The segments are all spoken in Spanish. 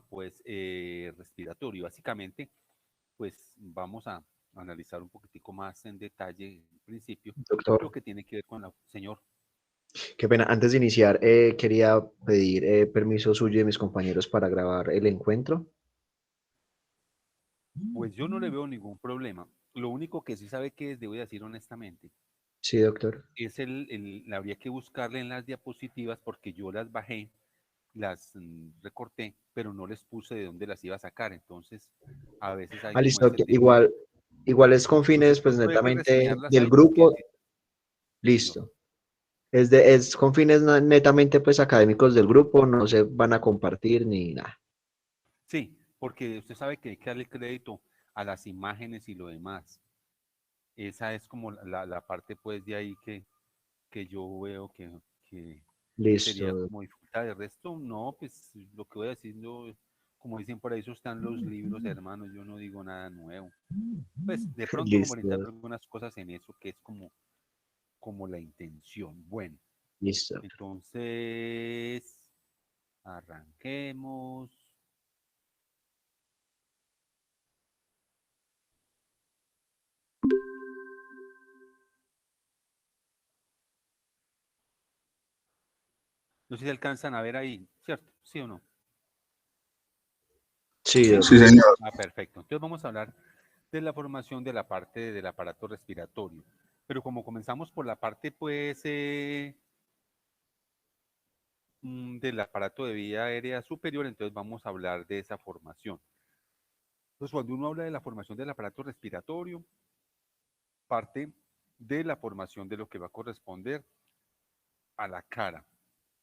sistema pues respiratorio. Básicamente, pues vamos a analizar un poquitico más en detalle, en principio, lo Doctor, que tiene que ver con la... Señor, qué pena. Antes de iniciar, quería pedir permiso suyo y de mis compañeros para grabar el encuentro. pues yo no le veo ningún problema. Lo único que sí sabe que es, debo decir honestamente, Sí, doctor. es habría que buscarle en las diapositivas porque yo las bajé, las recorté, pero no les puse de dónde las iba a sacar. Entonces, a veces hay Ah, como listo, ese doctor. tema de... Igual es con fines, Entonces, pues pues puede netamente reseñarlas del ahí porque... grupo. Sí, sí, señor. Listo. Es con fines netamente, pues académicos del grupo, no se van a compartir ni nada. Sí, porque usted sabe que hay que darle crédito a las imágenes y lo demás. Esa es como la parte pues de ahí que yo veo que sería Listo. como dificultad. De resto, no, pues lo que voy a decir, yo, como dicen por ahí, eso están los libros, hermanos, yo no digo nada nuevo. Pues de pronto como orientar Listo. algunas cosas en eso, que es como la intención. Bueno, Listo. entonces, arranquemos. No sé si alcanzan a ver ahí, ¿cierto? ¿Sí o no? Sí, ¿Sí? Sí, doctor. señor. Ah, perfecto. Entonces vamos a hablar de la formación de la parte del aparato respiratorio. Pero como comenzamos por la parte, pues, del aparato de vía aérea superior, entonces vamos a hablar de esa formación. Entonces, cuando uno habla de la formación del aparato respiratorio, parte de la formación de lo que va a corresponder a la cara.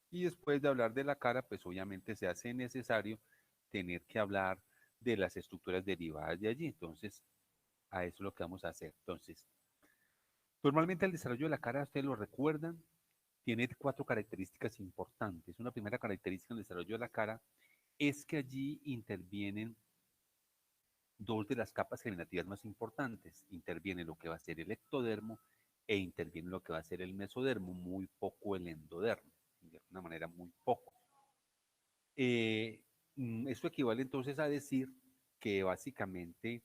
Y después de hablar de la cara, pues obviamente se hace necesario tener que hablar de las estructuras derivadas de allí. Entonces, a eso es lo que vamos a hacer. Entonces, normalmente el desarrollo de la cara, ustedes lo recuerdan, tiene cuatro características importantes. Una primera característica del desarrollo de la cara es que allí intervienen dos de las capas germinativas más importantes. Interviene lo que va a ser el ectodermo e interviene lo que va a ser el mesodermo, muy poco el endodermo, de alguna manera muy poco. Eh, Esto equivale entonces a decir que básicamente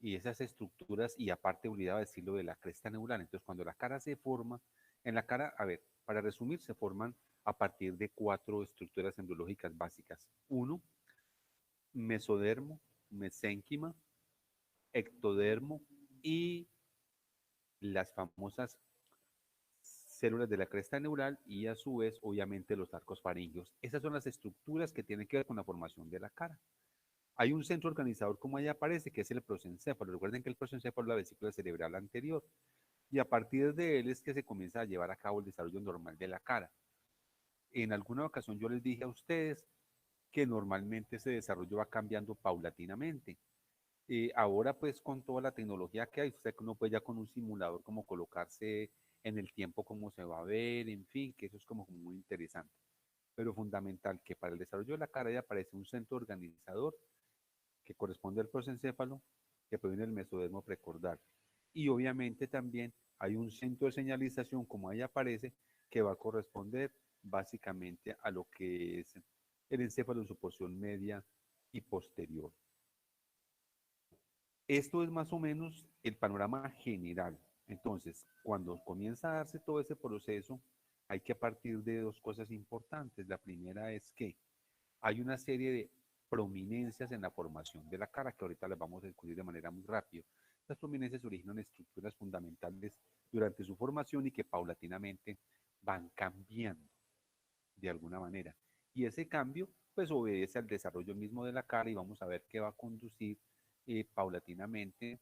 y esas estructuras, y aparte olvidaba decirlo de la cresta neural, entonces cuando la cara se forma, en la cara, a ver, para resumir, se forman a partir de cuatro estructuras embriológicas básicas. Uno, mesodermo, mesénquima, ectodermo y las famosas células de la cresta neural y a su vez, obviamente, los arcos faringeos. Esas son las estructuras que tienen que ver con la formación de la cara. Hay un centro organizador, como ahí aparece, que es el prosencéfalo. Recuerden que el prosencéfalo es la vesícula cerebral anterior. Y a partir de él es que se comienza a llevar a cabo el desarrollo normal de la cara. En alguna ocasión yo les dije a ustedes que normalmente ese desarrollo va cambiando paulatinamente. Ahora pues con toda la tecnología que hay, usted que uno puede ya con un simulador como colocarse en el tiempo cómo se va a ver, en fin, que eso es como muy interesante. Pero fundamental que para el desarrollo de la cara ya aparece un centro organizador que corresponde al prosencéfalo, que proviene del mesodermo precordal. Y obviamente también hay un centro de señalización, como ahí aparece, que va a corresponder básicamente a lo que es el encéfalo en su porción media y posterior. Esto es más o menos el panorama general. Entonces, cuando comienza a darse todo ese proceso, hay que partir de dos cosas importantes. La primera es que hay una serie de prominencias en la formación de la cara que ahorita las vamos a descubrir de manera muy rápida. Las prominencias se originan en estructuras fundamentales durante su formación y que paulatinamente van cambiando de alguna manera. Y ese cambio pues obedece al desarrollo mismo de la cara y vamos a ver qué va a conducir paulatinamente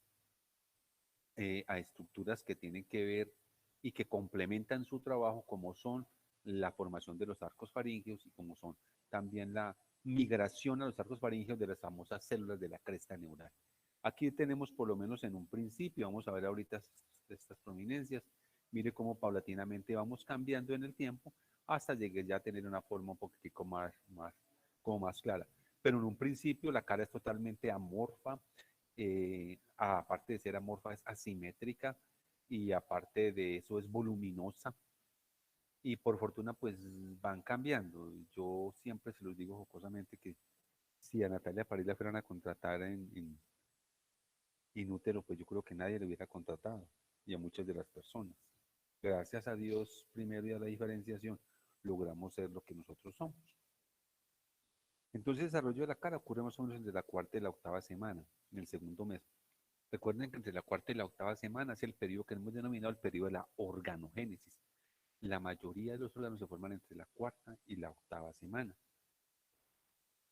a estructuras que tienen que ver y que complementan su trabajo como son la formación de los arcos faringeos y como son también la migración a los arcos faringeos de las famosas células de la cresta neural. Aquí tenemos por lo menos en un principio, vamos a ver ahorita estas prominencias, mire cómo paulatinamente vamos cambiando en el tiempo hasta llegar ya a tener una forma un poquitico como más clara. Pero en un principio la cara es totalmente amorfa, aparte de ser amorfa es asimétrica y aparte de eso es voluminosa y por fortuna pues van cambiando. Yo siempre se los digo jocosamente que Si a Natalia París la fueran a contratar en útero, pues yo creo que nadie le hubiera contratado y a muchas de las personas. Gracias a Dios, primero y a la diferenciación, logramos ser lo que nosotros somos. Entonces, el desarrollo de la cara ocurre más o menos entre la cuarta y la octava semana, en el segundo mes. Recuerden que entre la cuarta y la octava semana es el periodo que hemos denominado el periodo de la organogénesis. La mayoría de los órganos se forman entre la cuarta y la octava semana.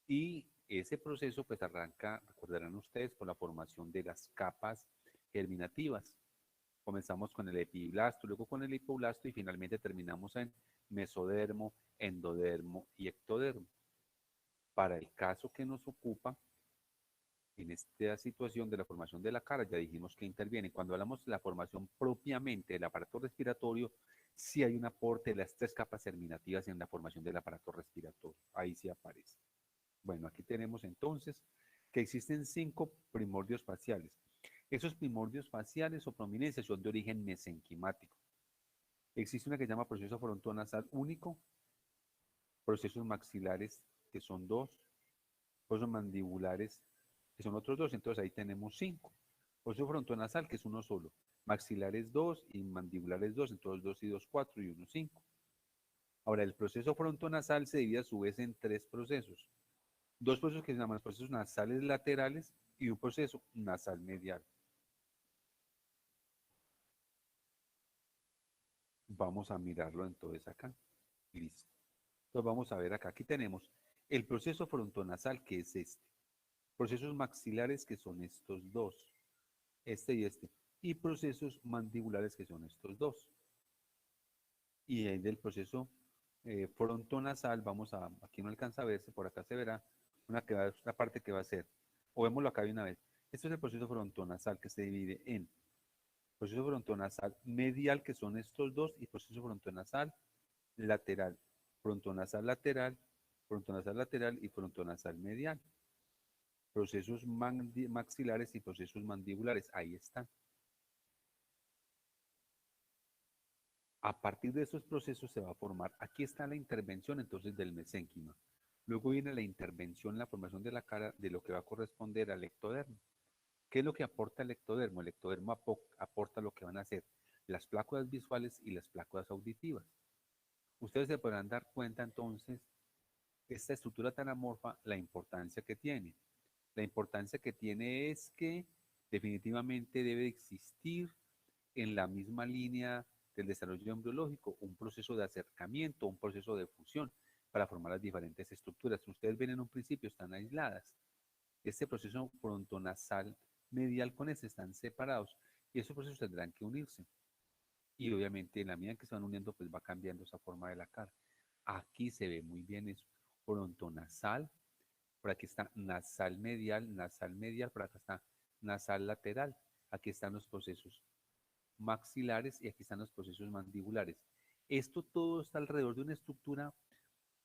Y ese proceso pues arranca, recordarán ustedes, por la formación de las capas germinativas. Comenzamos con el epiblasto, luego con el hipoblasto y finalmente terminamos en mesodermo, endodermo y ectodermo. Para el caso que nos ocupa, en esta situación de la formación de la cara, ya dijimos que interviene. Cuando hablamos de la formación propiamente del aparato respiratorio, sí hay un aporte de las tres capas germinativas en la formación del aparato respiratorio. Ahí sí aparece. Bueno, aquí tenemos entonces que existen 5 primordios faciales. Esos primordios faciales o prominencias son de origen mesenquimático. Existe una que se llama proceso frontonasal único, procesos maxilares que son 2, procesos mandibulares que son otros 2, entonces ahí tenemos 5. Proceso frontonasal que es uno solo, maxilares 2 y mandibulares 2, entonces 2 y 2, 4 y 1, 5. Ahora, el proceso frontonasal se divide a su vez en 3 procesos. 2 procesos que se llaman procesos nasales laterales y un proceso nasal medial. Vamos a mirarlo entonces acá. Listo. Entonces vamos a ver acá. Aquí tenemos el proceso frontonasal, que es este. Procesos maxilares, que son estos dos. Este y este. Y procesos mandibulares, que son estos dos. Y en el proceso frontonasal, aquí no alcanza a verse, por acá se verá una parte que va a ser, o vémoslo acá de una vez. Esto es el proceso frontonasal que se divide en proceso frontonasal medial, que son estos dos, y proceso frontonasal lateral. Frontonasal lateral, frontonasal lateral y frontonasal medial. Procesos maxilares y procesos mandibulares, ahí están. A partir de esos procesos se va a formar, aquí está la intervención entonces del mesénquima. Luego viene la intervención, la formación de la cara de lo que va a corresponder al ectodermo. ¿Qué es lo que aporta el ectodermo? El ectodermo aporta lo que van a ser las pláculas visuales y las pláculas auditivas. Ustedes se podrán dar cuenta entonces, esta estructura tan amorfa, la importancia que tiene. La importancia que tiene es que definitivamente debe existir en la misma línea del desarrollo embriológico un proceso de acercamiento, un proceso de fusión para formar las diferentes estructuras. Ustedes ven en un principio, están aisladas. Este proceso frontonasal medial con ese están separados y esos procesos tendrán que unirse. Y obviamente en la medida en que se van uniendo, pues va cambiando esa forma de la cara. Aquí se ve muy bien eso. Frontonasal, por aquí está nasal medial, por acá está nasal lateral. Aquí están los procesos maxilares y aquí están los procesos mandibulares. Esto todo está alrededor de una estructura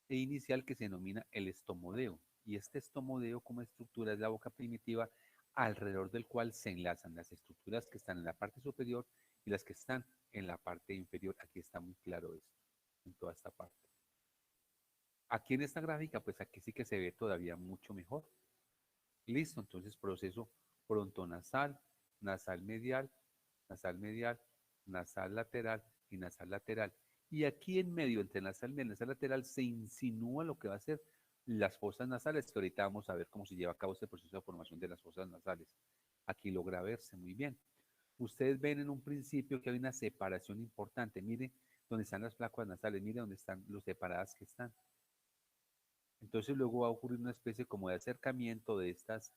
inicial que se denomina el estomodeo. Y este estomodeo como estructura es la boca primitiva alrededor del cual se enlazan las estructuras que están en la parte superior y las que están en la parte inferior. Aquí está muy claro esto, en toda esta parte. Aquí en esta gráfica, pues aquí sí que se ve todavía mucho mejor. Listo, entonces proceso frontonasal, nasal medial, nasal medial, nasal lateral y nasal lateral. Y aquí en medio, entre nasal medial y nasal lateral, se insinúa lo que va a ser las fosas nasales, que ahorita vamos a ver cómo se lleva a cabo este proceso de formación de las fosas nasales. Aquí logra verse muy bien. Ustedes ven en un principio que hay una separación importante. Mire dónde están las pláculas nasales, mire dónde están los separadas que están. Entonces luego va a ocurrir una especie como de acercamiento de esas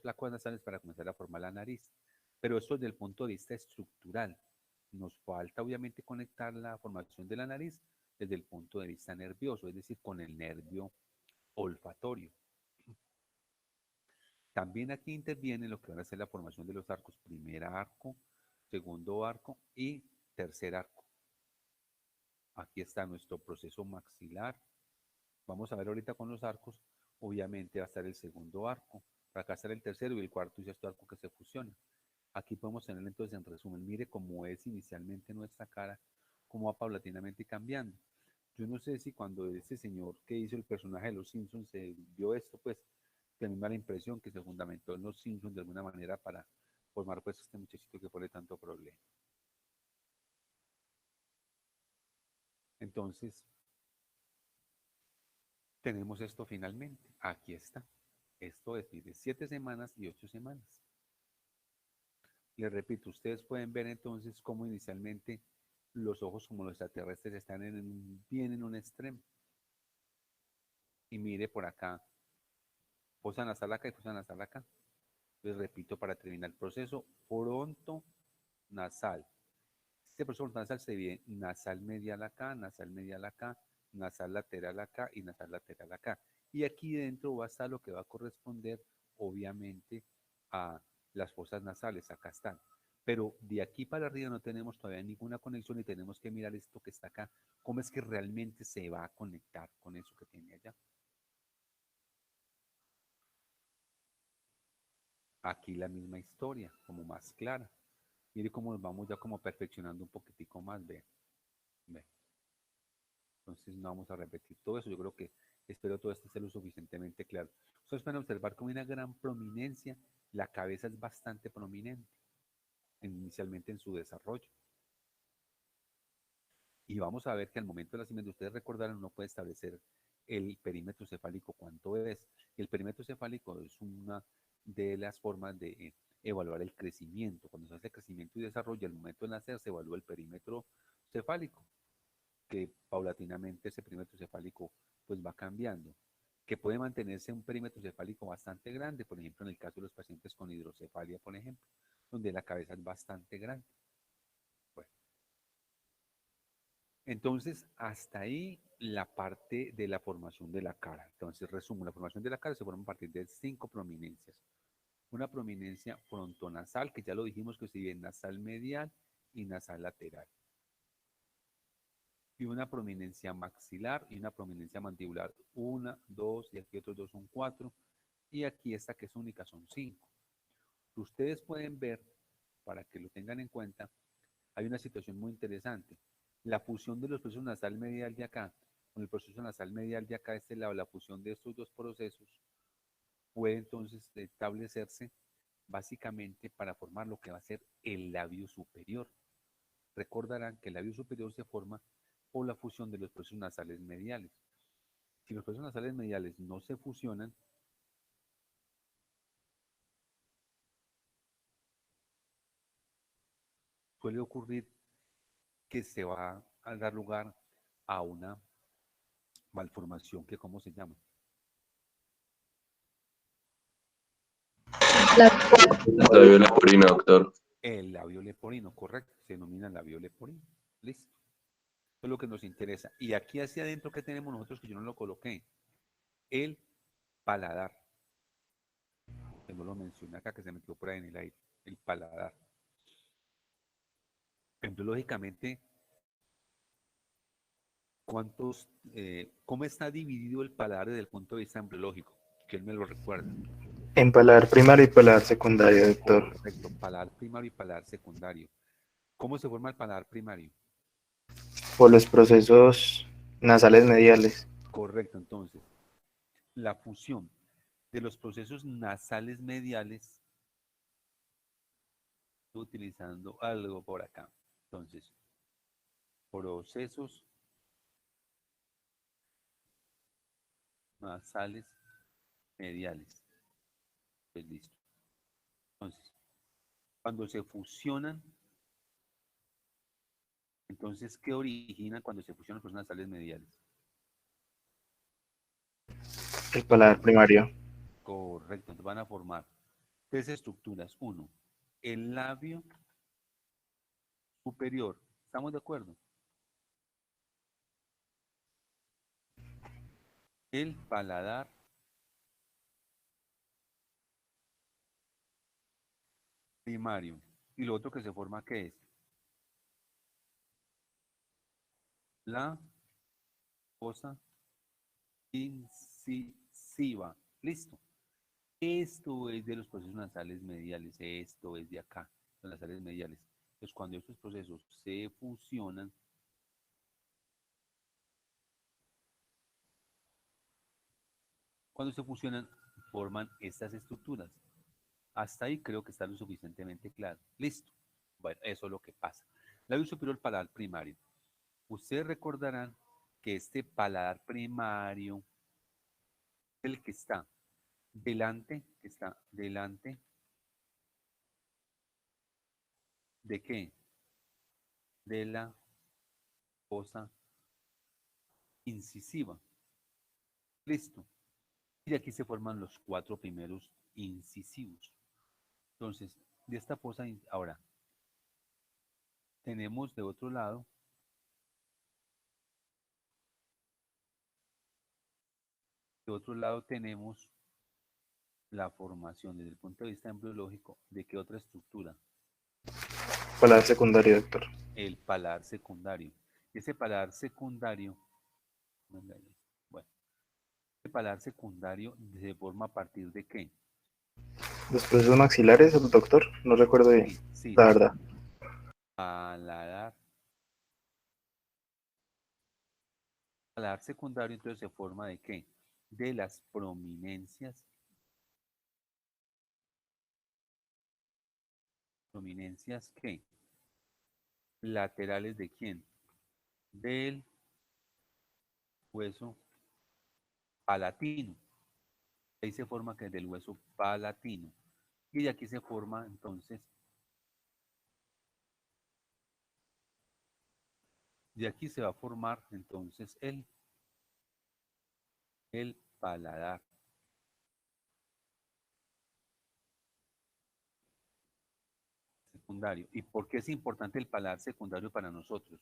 pláculas nasales para comenzar a formar la nariz. Pero esto desde el punto de vista estructural. Nos falta obviamente conectar la formación de la nariz desde el punto de vista nervioso, es decir, con el nervio olfatorio. También aquí interviene lo que van a ser la formación de los arcos, primer arco, segundo arco y tercer arco. Aquí está nuestro proceso maxilar. Vamos a ver ahorita con los arcos, obviamente va a estar el segundo arco, acá estar el tercero y el cuarto y sexto arco que se fusionan. Aquí podemos tener entonces en resumen, mire cómo es inicialmente nuestra cara, cómo va paulatinamente cambiando. Yo no sé si cuando ese señor que hizo el personaje de los Simpsons se vio esto, pues que a mí me da la impresión que se fundamentó en los Simpsons de alguna manera para formar pues este muchachito que pone tanto problema. Entonces, tenemos esto finalmente. Aquí está. Esto es de 7 semanas y 8 semanas. Les repito, ustedes pueden ver entonces cómo inicialmente los ojos como los extraterrestres están bien en un extremo. Y mire por acá, fosa nasal acá y fosa nasal acá. Les repito para terminar el proceso, fronto nasal. Este proceso nasal se divide nasal medial acá, nasal lateral acá y nasal lateral acá. Y aquí dentro va a estar lo que va a corresponder, obviamente, a las fosas nasales. Acá están. Pero de aquí para arriba no tenemos todavía ninguna conexión y tenemos que mirar esto que está acá. ¿Cómo es que realmente se va a conectar con eso que tiene allá? Aquí la misma historia, como más clara. Mire cómo nos vamos ya como perfeccionando un poquitico más, ve. Ve. Entonces no vamos a repetir todo eso. Yo creo que espero todo esto sea lo suficientemente claro. Ustedes pueden observar con una gran prominencia, la cabeza es bastante prominente inicialmente en su desarrollo. Y vamos a ver que al momento del nacimiento, ustedes recordarán, uno puede establecer el perímetro cefálico, cuánto es. El perímetro cefálico es una de las formas de evaluar el crecimiento. Cuando se hace crecimiento y desarrollo, al momento de nacer se evalúa el perímetro cefálico, que paulatinamente ese perímetro cefálico pues va cambiando, que puede mantenerse un perímetro cefálico bastante grande, por ejemplo en el caso de los pacientes con hidrocefalia, por ejemplo, donde la cabeza es bastante grande. Bueno, entonces hasta ahí la parte de la formación de la cara. Entonces resumo, la formación de la cara se forma a partir de 5 prominencias. Una prominencia frontonasal, que ya lo dijimos que se divide en nasal medial y nasal lateral, y una prominencia maxilar y una prominencia mandibular. Una, dos, y aquí otros dos son 4. Y aquí esta que es única son 5. Ustedes pueden ver, para que lo tengan en cuenta, hay una situación muy interesante. La fusión de los procesos nasal medial de acá con el proceso nasal medial de acá de este lado, la fusión de estos dos procesos puede entonces establecerse básicamente para formar lo que va a ser el labio superior. Recordarán que el labio superior se forma por la fusión de los procesos nasales mediales. Si los procesos nasales mediales no se fusionan, suele ocurrir que se va a dar lugar a una malformación que, ¿cómo se llama? Labio leporino, doctor. El labio leporino, correcto, se denomina labio leporino. Listo. Eso es lo que nos interesa. Y aquí hacia adentro, ¿qué tenemos nosotros que yo no lo coloqué? El paladar. Que no lo mencioné acá, que se metió por ahí en el aire. El paladar. Entonces, lógicamente, ¿cómo está dividido el paladar desde el punto de vista embriológico? Que él me lo recuerda. En paladar primario y paladar secundario, doctor. Correcto, paladar primario y paladar secundario. ¿Cómo se forma el paladar primario? Por los procesos nasales mediales. Correcto, entonces, la fusión de los procesos nasales mediales, utilizando algo por acá. Entonces, procesos nasales mediales. Pues listo. Entonces, cuando se fusionan, entonces, ¿qué origina cuando se fusionan los procesos nasales mediales? El paladar primario. Correcto, entonces van a formar 3 estructuras. Uno, el labio superior. ¿Estamos de acuerdo? El paladar primario. Y lo otro que se forma, ¿qué es? La fosa incisiva. Listo. Esto es de los procesos nasales mediales. Esto es de acá, los nasales mediales. Entonces, cuando estos procesos se fusionan, cuando se fusionan, forman estas estructuras. Hasta ahí creo que está lo suficientemente claro. Listo. Bueno, eso es lo que pasa. Labio superior paladar primario. Ustedes recordarán que este paladar primario es el que está delante ¿de qué? De la fosa incisiva. Listo. Y aquí se forman los 4 primeros incisivos. Entonces, de esta fosa, ahora, tenemos de otro lado tenemos la formación desde el punto de vista embriológico de qué otra estructura. Paladar secundario, doctor. El paladar secundario. Ese paladar secundario, bueno, ese paladar secundario se forma a partir de qué? Los procesos maxilares, doctor, no recuerdo bien, Sí, la verdad. Paladar secundario entonces se forma de qué? De las prominencias. ¿Prominencias qué? Laterales de quién? Del hueso palatino. Ahí se forma que es del hueso palatino. Y de aquí se forma entonces, de aquí se va a formar entonces el paladar secundario. ¿Y por qué es importante el paladar secundario para nosotros?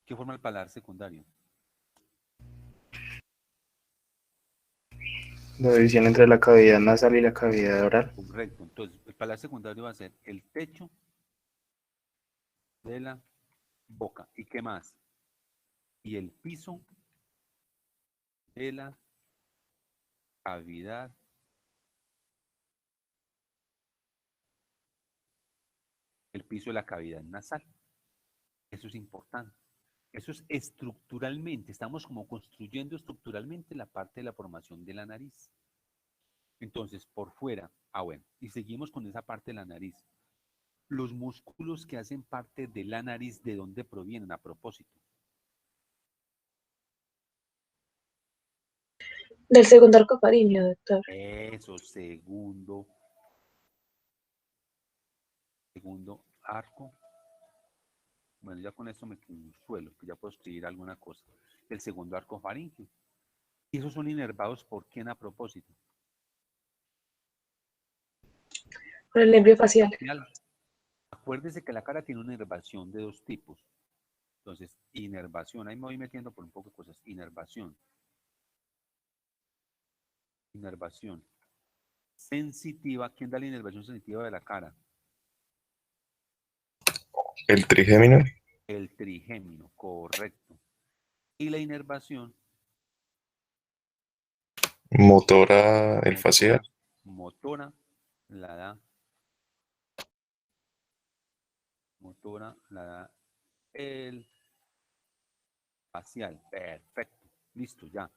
¿Qué forma el paladar secundario? La división entre la cavidad nasal y la cavidad oral. Correcto. Entonces, el paladar secundario va a ser el techo de la boca. ¿Y qué más? Y el piso de la cavidad nasal. Eso es importante. Eso es estructuralmente. Estamos como construyendo estructuralmente la parte de la formación de la nariz. Entonces, por fuera, bueno, y seguimos con esa parte de la nariz. Los músculos que hacen parte de la nariz, ¿de dónde provienen a propósito? Del segundo arco faríngeo, doctor. Eso, segundo arco. Bueno, ya con esto me consuelo, que ya puedo escribir alguna cosa. El segundo arco faríngeo. Y esos son inervados por quién a propósito. Por el nervio facial. Acuérdese que la cara tiene una inervación de 2 tipos. Entonces, inervación, ahí me voy metiendo por un poco de cosas. Inervación. Sensitiva. ¿Quién da la inervación sensitiva de la cara? El trigémino. El trigémino, correcto. Y la inervación Motora, el facial. motora la da el facial. Perfecto. Listo, ya.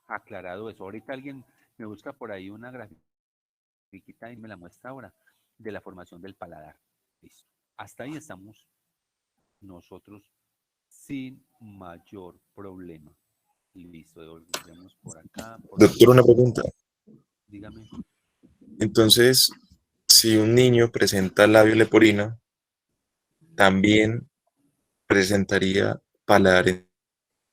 Aclarado eso. Ahorita alguien me busca por ahí una grafiquita y me la muestra ahora de la formación del paladar. Listo. Hasta ahí estamos nosotros sin mayor problema. Listo, devolvemos por acá. Doctor, una pregunta. Dígame. Entonces, si un niño presenta labio leporino, también presentaría paladar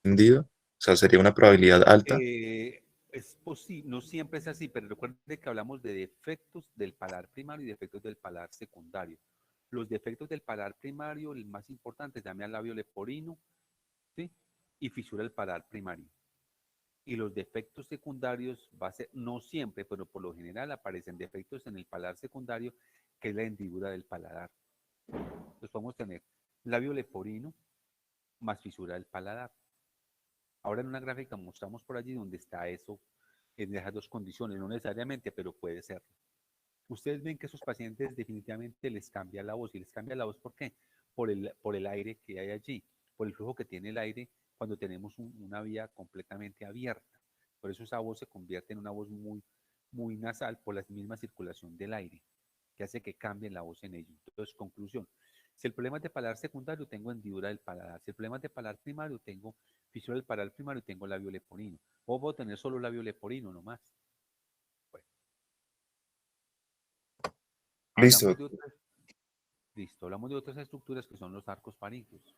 hendido, o sea, sería una probabilidad alta. Es posible, no siempre es así, pero recuerde que hablamos de defectos del paladar primario y defectos del paladar secundario. Los defectos del paladar primario, el más importante, llame al labio leporino, ¿sí? Y fisura del paladar primario. Y los defectos secundarios va a ser, no siempre, pero por lo general aparecen defectos en el paladar secundario, que es la hendidura del paladar. Entonces podemos tener labio leporino más fisura del paladar. Ahora en una gráfica mostramos por allí donde está eso, en esas 2 condiciones, no necesariamente, pero puede ser. Ustedes ven que a esos pacientes definitivamente les cambia la voz. ¿Y les cambia la voz por qué? Por el aire que hay allí, por el flujo que tiene el aire cuando tenemos una vía completamente abierta. Por eso esa voz se convierte en una voz muy nasal por la misma circulación del aire, que hace que cambie la voz en ello. Entonces, conclusión. Si el problema es de paladar secundario, tengo hendidura del paladar. Si el problema es de paladar primario, tengo fisura del paladar primario y tengo labio leporino. O puedo tener solo labio leporino, no más. Bueno, Listo. hablamos de otras, listo, hablamos de otras estructuras que son los arcos faríngeos.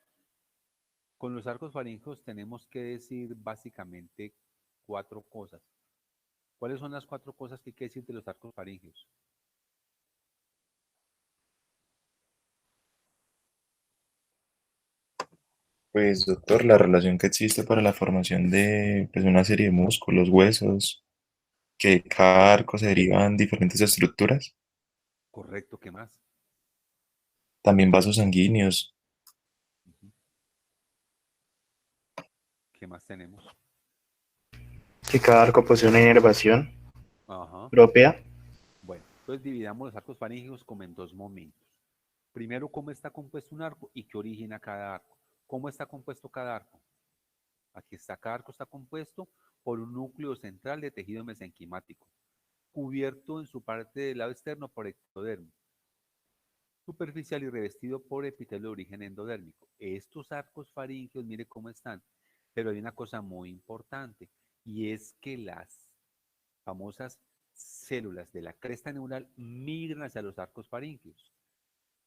Con los arcos faríngeos tenemos que decir básicamente 4 cosas. ¿Cuáles son las 4 cosas que hay que decir de los arcos faríngeos? Pues, doctor, la relación que existe para la formación de pues, una serie de músculos, huesos, que cada arco se derivan diferentes estructuras, Correcto, ¿qué más? también vasos sanguíneos. Ujú. ¿Qué más tenemos? Que cada arco posee una inervación Ajá. propia. Bueno, entonces dividamos los arcos faríngeos como en 2 momentos. Primero, cómo está compuesto un arco y qué origina cada arco. ¿Cómo está compuesto cada arco? Aquí está, cada arco está compuesto por un núcleo central de tejido mesenquimático, cubierto en su parte del lado externo por ectodermo, superficial y revestido por epitelio de origen endodérmico. Estos arcos faríngeos, mire cómo están, pero hay una cosa muy importante y es que las famosas células de la cresta neural migran hacia los arcos faríngeos.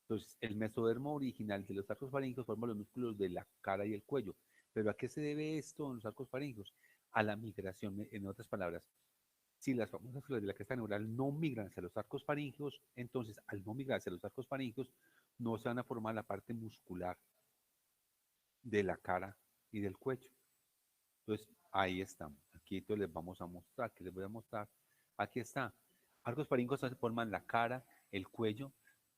Entonces, el mesodermo original de los arcos faríngeos forma los músculos de la cara y el cuello. ¿Pero a qué se debe esto en los arcos faríngeos? A la migración, en otras palabras. Si las famosas células de la cresta neural no migran hacia los arcos faríngeos, entonces al no migrar hacia los arcos faríngeos, no se van a formar la parte muscular de la cara y del cuello. Entonces, ahí estamos. Aquí entonces les vamos a mostrar, que les voy a mostrar. Aquí está. Arcos faríngeos se forman la cara, el cuello,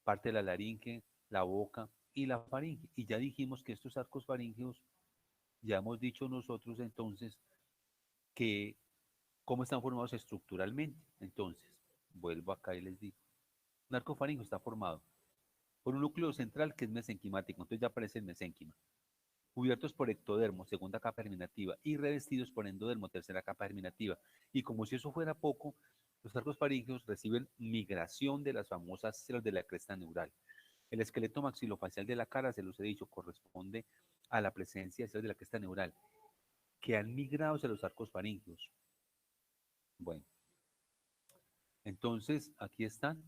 parte de la laringe, la boca y la faringe. Y ya dijimos que estos arcos faríngeos, ya hemos dicho nosotros entonces que cómo están formados estructuralmente. Entonces, vuelvo acá y les digo. Un arco faríngeo está formado por un núcleo central que es mesenquimático. Entonces ya aparece el mesénquima. Cubiertos por ectodermo, segunda capa germinativa, y revestidos por endodermo, tercera capa germinativa. Y como si eso fuera poco, los arcos faríngeos reciben migración de las famosas células de la cresta neural. El esqueleto maxilofacial de la cara, se los he dicho, corresponde a la presencia de células de la cresta neural que han migrado hacia los arcos faríngeos. Bueno, entonces aquí están.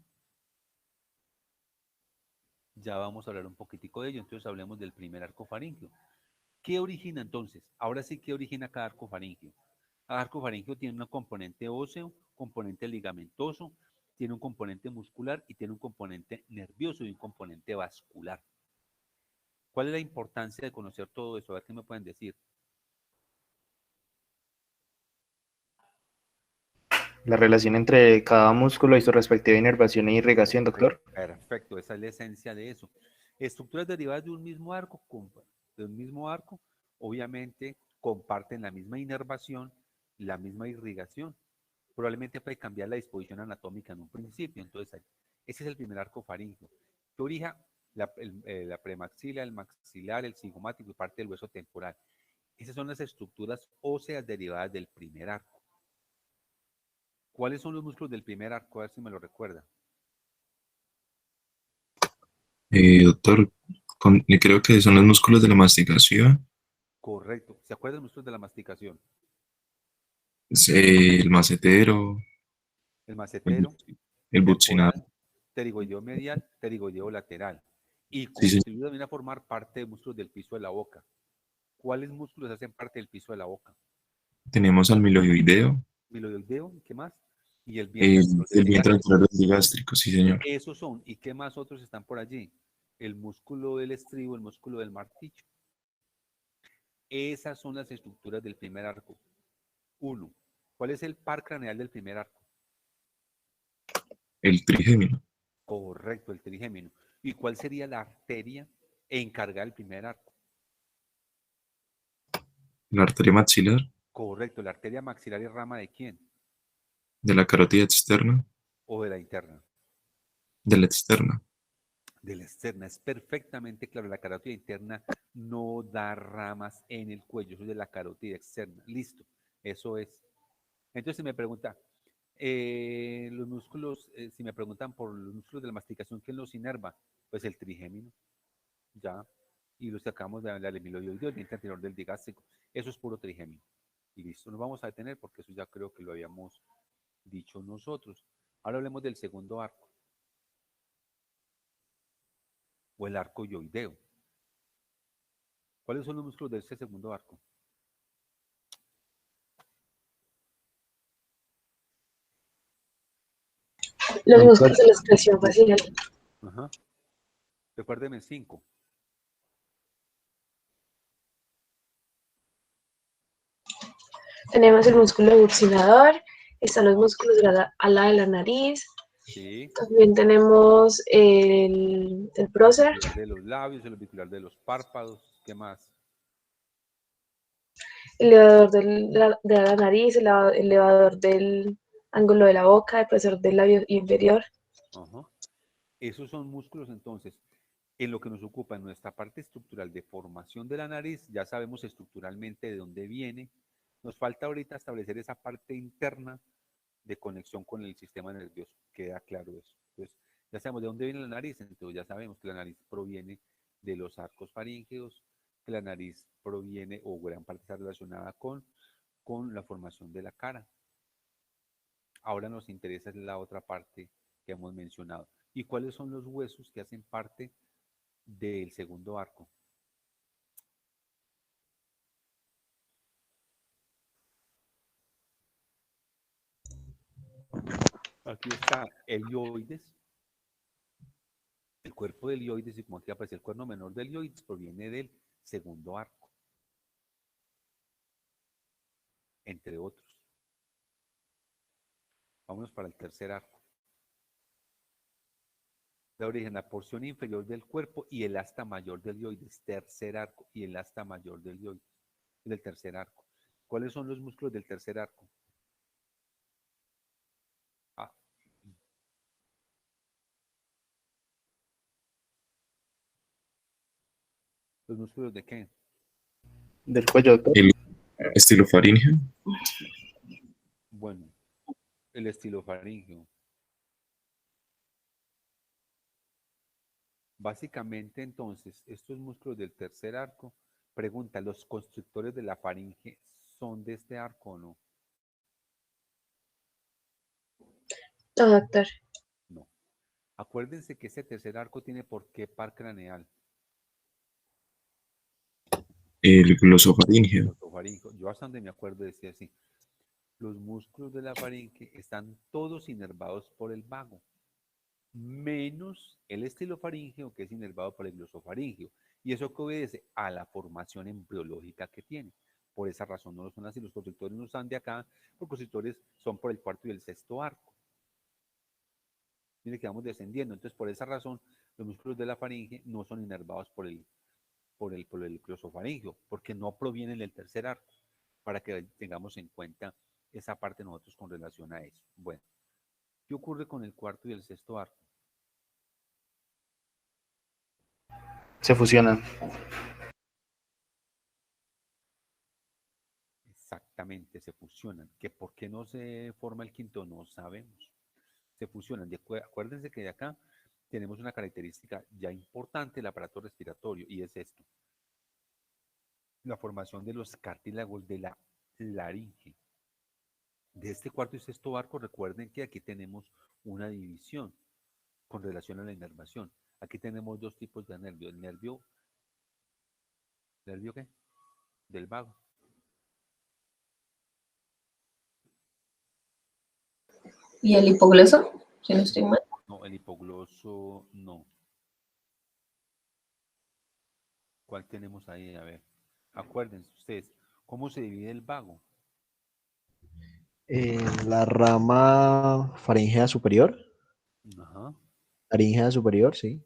Ya vamos a hablar un poquitico de ello. Entonces hablemos del primer arco faríngeo. ¿Qué origina entonces? Ahora sí, ¿qué origina cada arco faríngeo? Cada arco faríngeo tiene un componente óseo, componente ligamentoso, tiene un componente muscular y tiene un componente nervioso y un componente vascular. ¿Cuál es la importancia de conocer todo eso? A ver qué me pueden decir. La relación entre cada músculo y su respectiva inervación e irrigación, doctor. Perfecto, esa es la esencia de eso. Estructuras derivadas de un mismo arco, obviamente comparten la misma inervación, la misma irrigación. Probablemente puede cambiar la disposición anatómica en un principio. Entonces, ese es el primer arco faríngeo. Que orija la premaxila, el maxilar, el cigomático y parte del hueso temporal. Esas son las estructuras óseas derivadas del primer arco. ¿Cuáles son los músculos del primer arco? A ver si me lo recuerda. Doctor, creo que son los músculos de la masticación, Correcto. ¿Se acuerdan los músculos de la masticación? el macetero, El el, macetero, el buccinado. temporal, pterigoideo medial, pterigoideo lateral. Y Sí, sí. contribuye también a formar parte de músculos del piso de la boca. ¿Cuáles músculos hacen parte del piso de la boca? Tenemos al miloioideo, Miloideo, ¿qué más? Y el vientre anterior el vientre gástrico. anterior del gástrico, sí, señor. Esos son. ¿Y qué más otros están por allí? El músculo del estribo, el músculo del martillo. Esas son las estructuras del primer arco. 1. ¿Cuál es el par craneal del primer arco? El trigémino, Correcto, el trigémino. ¿Y cuál sería la arteria encargada del primer arco? la arteria maxilar, Correcto, la arteria maxilar y rama de quién? de la carótida externa, O de la interna. de la externa. De la externa. Es perfectamente claro, la carótida interna no da ramas en el cuello, eso es de la carótida externa. Listo, eso es. Entonces, si me pregunta, los músculos, si me preguntan por los músculos de la masticación, ¿quién los inerva? Pues el trigémino, ya. Y los que acabamos de hablar, el emiloide, el diente anterior del digástrico. Eso es puro trigémino. Y listo, nos vamos a detener porque eso ya creo que lo habíamos dicho nosotros. Ahora hablemos del segundo arco, o el arco yoideo. ¿Cuáles son los músculos de este segundo arco? Los Doctor, músculos de la expresión facial. Ajá. Recuérdeme 5. Tenemos el músculo buccinador, están los músculos de la ala de la nariz, Sí. también tenemos el El prócer, orbicular de los labios, el orbicular de los párpados. ¿Qué más? el elevador de la nariz, el elevador del ángulo de la boca, el profesor del labio inferior. Ajá. Esos son músculos entonces. En lo que nos ocupa en nuestra parte estructural de formación de la nariz, ya sabemos estructuralmente de dónde viene. Nos falta ahorita establecer esa parte interna de conexión con el sistema nervioso. Queda claro eso. Entonces, ya sabemos de dónde viene la nariz, entonces ya sabemos que la nariz proviene de los arcos faríngeos, que la nariz proviene o gran parte está relacionada con la formación de la cara. Ahora nos interesa la otra parte que hemos mencionado. ¿Y cuáles son los huesos que hacen parte del segundo arco? Aquí está el helioides. El cuerpo del helioides, y como aquí aparece el cuerno menor del helioides, proviene del segundo arco, entre otros. Vámonos para el tercer arco. Da origen a la porción inferior del cuerpo y el asta mayor del helioides. Tercer arco y el asta mayor del helioides. Del tercer arco. ¿Cuáles son los músculos del tercer arco? Ah, ¿los músculos de qué? Del cuello, doctor. El estilo faríngeo. Bueno, el estilofaringeo. Básicamente, entonces, estos músculos del tercer arco, pregunta, ¿los constrictores de la faringe son de este arco o no? No, doctor. No. Acuérdense que ese tercer arco tiene por qué par craneal. El glosofaríngeo. Glosofaringeo. Yo hasta donde me acuerdo decía así. Los músculos de la faringe están todos inervados por el vago, menos el estilofaringeo, que es inervado por el glosofaringeo. Y eso que obedece a la formación embriológica que tiene. Por esa razón no lo son así. Los constrictores no están de acá, los constrictores son por el cuarto y el sexto arco. Mire que vamos descendiendo. Entonces, por esa razón, los músculos de la faringe no son inervados por el glosofaringeo, porque no provienen del tercer arco, para que tengamos en cuenta esa parte nosotros con relación a eso. Bueno, ¿qué ocurre con el cuarto y el sexto arco? Se fusionan. Exactamente, se fusionan. ¿Que por qué no se forma el quinto? No sabemos. Se fusionan. Acuérdense que de acá tenemos una característica ya importante del aparato respiratorio y es esto. La formación de los cartílagos de la laringe. De este cuarto y sexto arco, recuerden que aquí tenemos una división con relación a la inervación. Aquí tenemos dos tipos de nervio. El ¿nervio qué? Del vago. ¿Y el hipogloso? Si no estoy mal. No, el hipogloso no. ¿Cuál tenemos ahí? A ver, acuérdense ustedes, ¿cómo se divide el vago? En la rama faríngea superior, Ajá, laríngea superior, sí.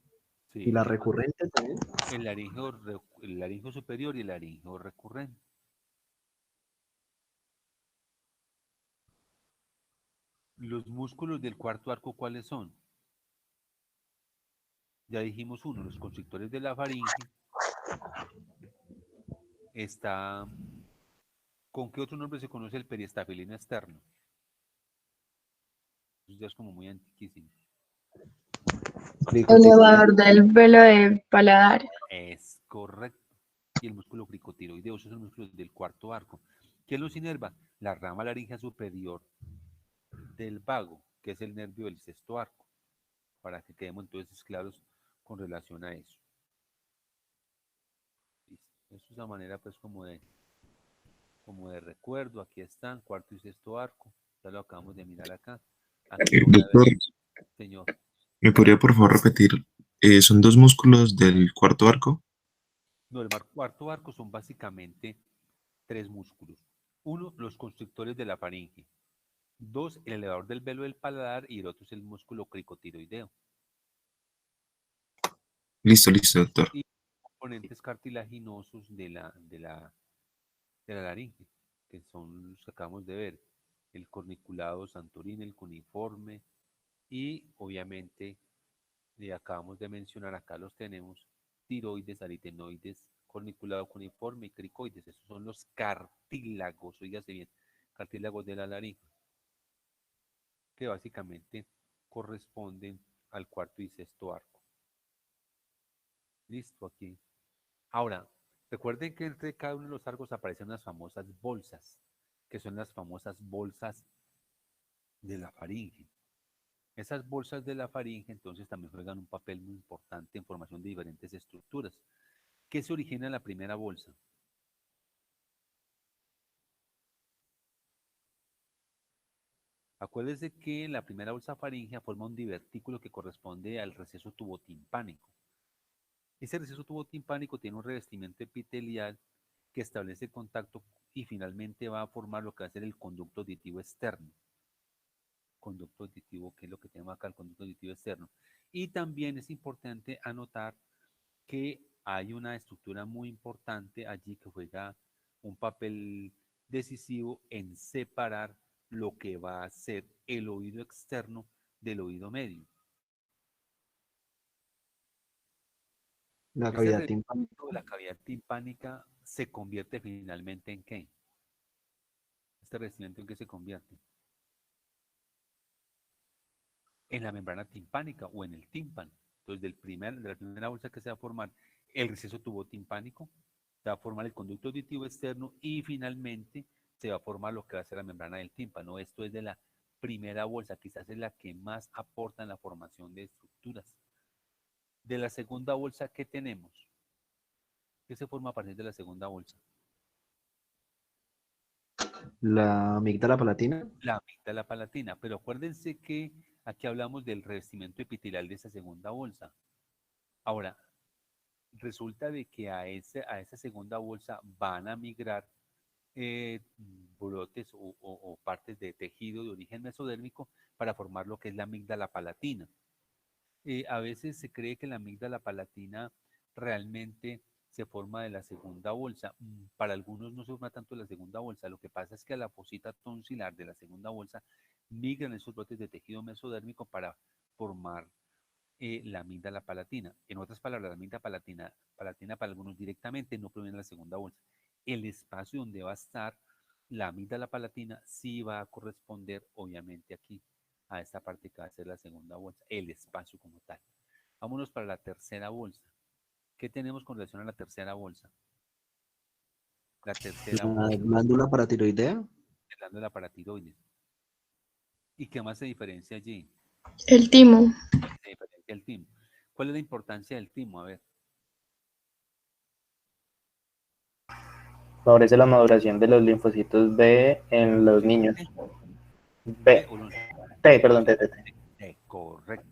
Y la sí. recurrente también. El laringeo superior y el laringeo recurrente. Los músculos del cuarto arco, ¿cuáles son? Ya dijimos uno, los constrictores de la faringe. Está ¿Con qué otro nombre se conoce el periestafilino externo? Eso ya es como muy antiquísimo. Elevador del velo de paladar. Es correcto. Y el músculo cricotiroideo, esos son los músculos del cuarto arco. ¿Quién los inerva? La rama laríngea superior del vago, que es el nervio del sexto arco, para que quedemos entonces claros con relación a eso. Listo. Esto es una manera pues como de recuerdo. Aquí están, cuarto y sexto arco. Ya lo acabamos de mirar acá. Aquí voy a ver, Doctor, señor. ¿me podría por favor repetir? ¿Son dos músculos del cuarto arco? No, el cuarto arco son básicamente tres músculos. Uno, los constrictores de la faringe. Dos, el elevador del velo del paladar y el otro es el músculo cricotiroideo. Listo, listo, doctor. Y componentes cartilaginosos de la laringe, que son los que acabamos de ver. El corniculado santorino, el cuneiforme y obviamente acabamos de mencionar, acá los tenemos, tiroides, aritenoides, corniculado cuneiforme y cricoides. Esos son los cartílagos, oígase bien, cartílagos de la laringe, que básicamente corresponden al cuarto y sexto arco. Listo, aquí. Ahora, recuerden que entre cada uno de los arcos aparecen unas famosas bolsas, que son las famosas bolsas de la faringe. Esas bolsas de la faringe entonces también juegan un papel muy importante en formación de diferentes estructuras. ¿Qué se origina en la primera bolsa? Acuérdense que la primera bolsa faríngea forma un divertículo que corresponde al receso tubotimpánico. Ese receso tubotimpánico tiene un revestimiento epitelial que establece contacto y finalmente va a formar lo que va a ser el conducto auditivo externo. Conducto auditivo, que es lo que tenemos acá, el conducto auditivo externo. Y también es importante anotar que hay una estructura muy importante allí que juega un papel decisivo en separar lo que va a ser el oído externo del oído medio. La Ese cavidad revestimiento timpánica. de la cavidad timpánica se convierte finalmente ¿en qué? Este revestimiento ¿en qué se convierte? En la membrana timpánica o en el tímpano. Entonces, de la primera bolsa que se va a formar el receso tubotimpánico, se va a formar el conducto auditivo externo y finalmente se va a formar lo que va a ser la membrana del tímpano. Esto es de la primera bolsa, quizás es la que más aporta en la formación de estructuras. De la segunda bolsa, ¿qué tenemos? ¿Qué se forma a partir de la segunda bolsa? La amígdala palatina. La amígdala palatina, pero acuérdense que aquí hablamos del revestimiento epitelial de esa segunda bolsa. Ahora, resulta de que a esa segunda bolsa van a migrar brotes o partes de tejido de origen mesodérmico para formar lo que es la amígdala palatina. A veces se cree que la amígdala palatina realmente se forma de la segunda bolsa. Para algunos no se forma tanto de la segunda bolsa. Lo que pasa es que a la fosita tonsilar de la segunda bolsa migran esos brotes de tejido mesodérmico para formar la amígdala palatina. En otras palabras, la amígdala palatina para algunos directamente no proviene de la segunda bolsa. El espacio donde va a estar la amígdala palatina sí va a corresponder, obviamente, aquí, a esta parte que va a ser la segunda bolsa, el espacio como tal. Vámonos para la tercera bolsa. ¿Qué tenemos con relación a la tercera bolsa? La tercera La bolsa, glándula paratiroidea. la glándula paratiroides. ¿Y qué más se diferencia allí? El timo. Se diferencia el timo. ¿Cuál es la importancia del timo? A ver. Favorece la maduración de los linfocitos B en los niños. B B. o los T, perdón, T, T, T. correcto.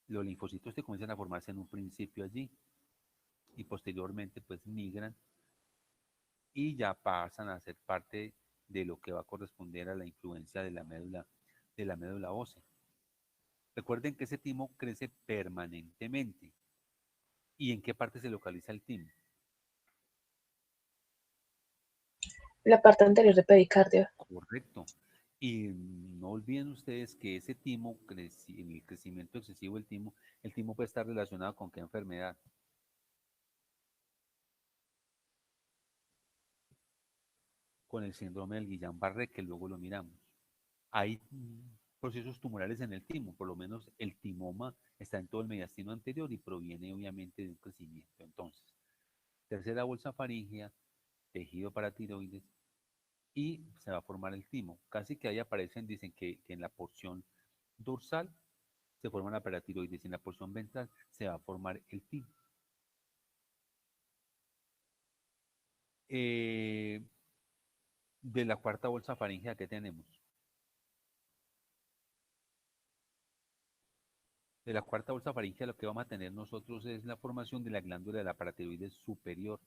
Los linfocitos que comienzan a formarse en un principio allí y posteriormente pues migran y ya pasan a ser parte de lo que va a corresponder a la influencia de la médula ósea. Recuerden que ese timo crece permanentemente. ¿Y en qué parte se localiza el timo? La parte anterior del pericardio. Correcto. Y no olviden ustedes que ese timo, en el crecimiento excesivo del timo, el timo puede estar relacionado con qué enfermedad. con el síndrome del Guillain-Barré, que luego lo miramos. Hay procesos tumorales en el timo, por lo menos el timoma está en todo el mediastino anterior y proviene obviamente de un crecimiento. Entonces, tercera bolsa faríngea, tejido paratiroides y se va a formar el timo. Casi que ahí aparecen, dicen que en la porción dorsal se forma la paratiroides y en la porción ventral se va a formar el timo. De la cuarta bolsa faríngea que tenemos. De la cuarta bolsa faríngea lo que vamos a tener nosotros es la formación de la glándula de la paratiroides superior.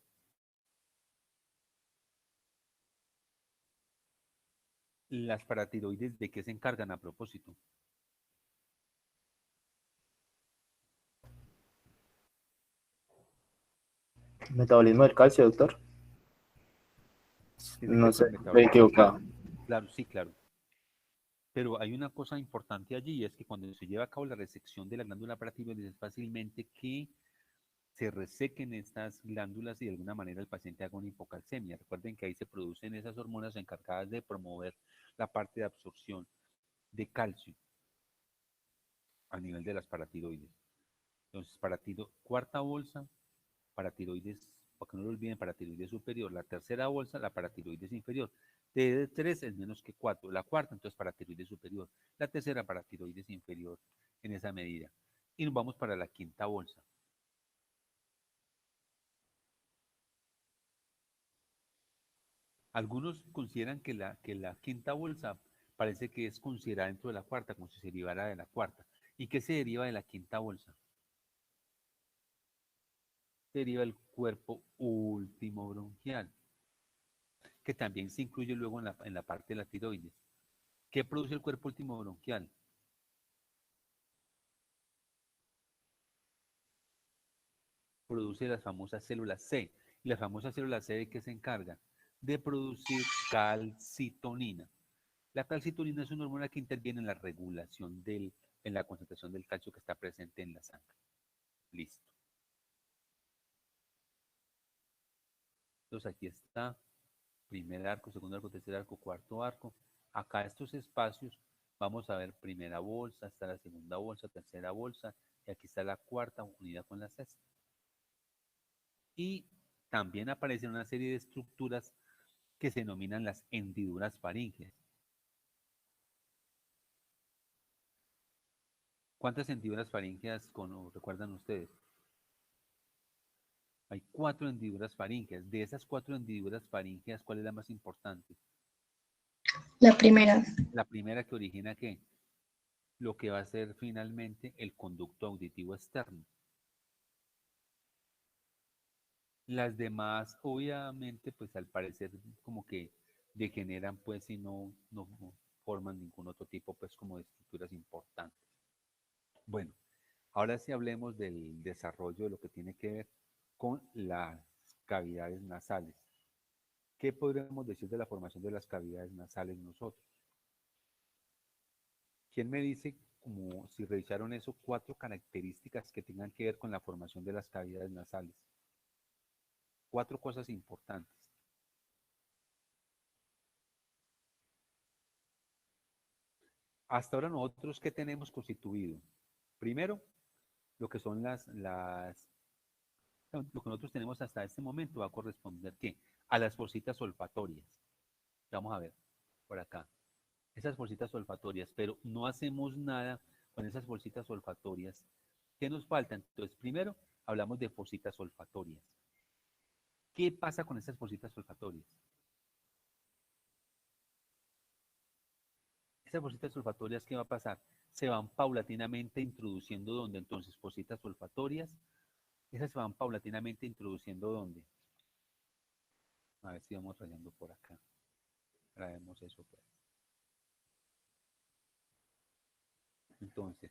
Las paratiroides, ¿de qué se encargan a propósito? Metabolismo del calcio, doctor. Tiene que No ver sé, con el estoy metabolismo. equivocado. Claro, sí, claro. Pero hay una cosa importante allí, y es que cuando se lleva a cabo la resección de la glándula paratiroides es fácilmente que se resequen estas glándulas y de alguna manera el paciente haga una hipocalcemia. Recuerden que ahí se producen esas hormonas encargadas de promover la parte de absorción de calcio a nivel de las paratiroides. Entonces, cuarta bolsa, paratiroides, para que no lo olviden, paratiroides superior. La tercera bolsa, la paratiroides inferior. De 3 es menos que 4. La cuarta, entonces, paratiroides superior. La tercera, paratiroides inferior en esa medida. Y nos vamos para la quinta bolsa. Algunos consideran que la quinta bolsa parece que es considerada dentro de la cuarta, como si se derivara de la cuarta. ¿Y qué se deriva de la quinta bolsa? Se deriva el cuerpo último bronquial, que también se incluye luego en la parte de la tiroides. ¿Qué produce el cuerpo último bronquial? Produce las famosas células C. ¿Y las famosas células C de qué se encargan? De producir calcitonina. La calcitonina es una hormona que interviene en la regulación en la concentración del calcio que está presente en la sangre. Listo. Entonces aquí está primer arco, segundo arco, tercer arco, cuarto arco. Acá estos espacios vamos a ver primera bolsa, está la segunda bolsa, tercera bolsa, y aquí está la cuarta unida con la sexta. Y también aparecen una serie de estructuras que se denominan las hendiduras faríngeas. ¿Cuántas hendiduras faríngeas recuerdan ustedes? Hay 4 hendiduras faríngeas. De esas 4 hendiduras faríngeas, ¿cuál es la más importante? La primera. La primera que origina ¿qué? Lo que va a ser finalmente el conducto auditivo externo. Las demás, obviamente, pues al parecer como que degeneran pues y no forman ningún otro tipo pues como de estructuras importantes. Bueno, ahora sí hablemos del desarrollo de lo que tiene que ver con las cavidades nasales. ¿Qué podríamos decir de la formación de las cavidades nasales nosotros? ¿Quién me dice, como si revisaron eso, 4 características que tengan que ver con la formación de las cavidades nasales? 4 cosas importantes. Hasta ahora nosotros, ¿qué tenemos constituido? Primero, lo que son lo que nosotros tenemos hasta este momento va a corresponder ¿qué? A las fositas olfatorias. Vamos a ver, por acá. Esas bolsitas olfatorias, pero no hacemos nada con esas bolsitas olfatorias. ¿Qué nos falta? Entonces, primero hablamos de fositas olfatorias. ¿Qué pasa con esas bolsitas olfatorias? Esas bolsitas olfatorias, ¿qué va a pasar? Se van paulatinamente introduciendo ¿dónde? Entonces, bolsitas olfatorias, esas se van paulatinamente introduciendo ¿dónde? A ver si vamos rayando por acá. Traemos eso pues. Entonces,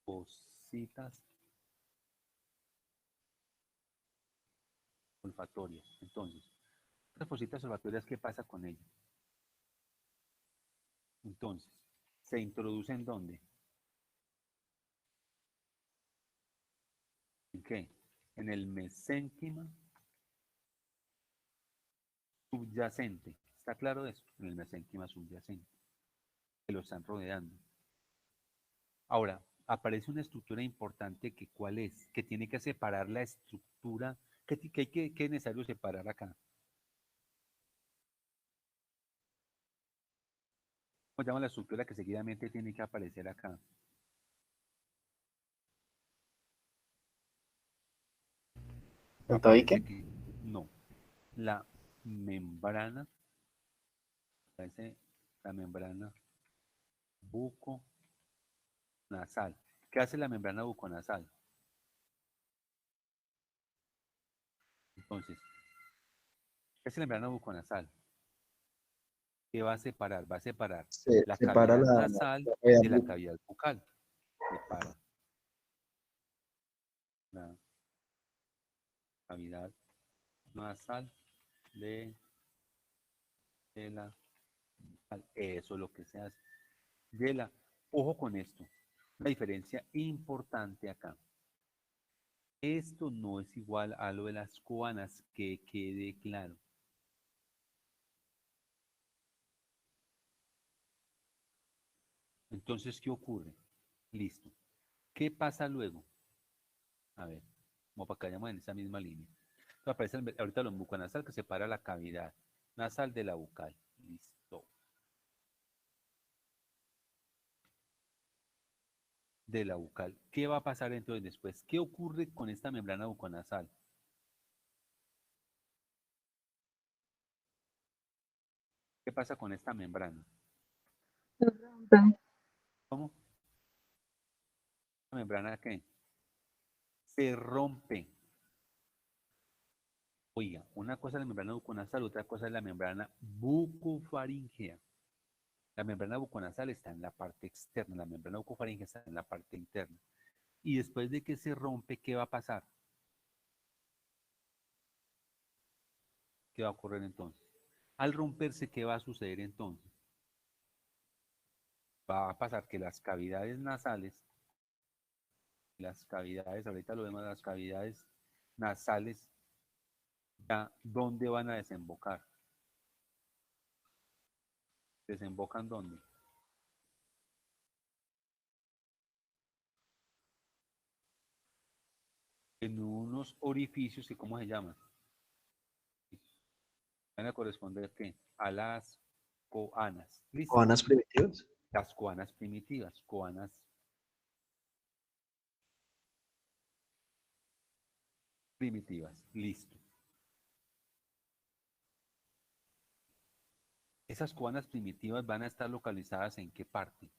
bolsitas olfatorias. Entonces, estas bolsitas olfatorias, ¿qué pasa con ellas? Entonces, ¿se introducen dónde? ¿En qué? En el mesénquima subyacente. ¿Está claro eso? En el mesénquima subyacente, que lo están rodeando. Ahora, aparece una estructura importante que ¿cuál es? Que tiene que separar la estructura. ¿Qué es necesario separar acá? ¿Cómo se llama la estructura que seguidamente tiene que aparecer acá? ¿El Aparece tabique? que no. La membrana, aparece la membrana buconasal. ¿Qué hace la membrana buconasal? Entonces, ¿qué hace la membrana buconasal? ¿Qué va a separar? Va a separar Se la separa cavidad la nasal cavidad de la bucal. cavidad bucal. Separa la cavidad nasal de, de la bucal. Eso es lo que se hace. De la, ojo con esto. Una diferencia importante acá. Esto no es igual a lo de las coanas, que quede claro. Entonces, ¿qué ocurre? Listo. ¿Qué pasa luego? A ver, como para que vayamos en esa misma línea. Entonces aparece ahorita lo buconasal que separa la cavidad nasal de la bucal. Listo. De la bucal. ¿Qué va a pasar entonces después? ¿Qué ocurre con esta membrana buconasal? ¿Qué pasa con esta membrana? ¿Cómo? ¿La membrana qué? Se rompe. Oiga, una cosa es la membrana buconasal, otra cosa es la membrana bucofaringea. La membrana buconasal está en la parte externa, la membrana bucofaringea está en la parte interna. Y después de que se rompe, ¿qué va a pasar? ¿Qué va a ocurrir entonces? Al romperse, ¿qué va a suceder entonces? Va a pasar que las cavidades nasales, ahorita lo vemos, las cavidades nasales, ya, ¿dónde van a desembocar? ¿Desembocan dónde? En unos orificios que, ¿cómo se llaman? Van a corresponder, ¿qué? A las coanas. ¿Listo? Coanas primitivas. Las coanas primitivas, coanas primitivas. Listo. Esas coanas primitivas van a estar localizadas ¿en qué parte?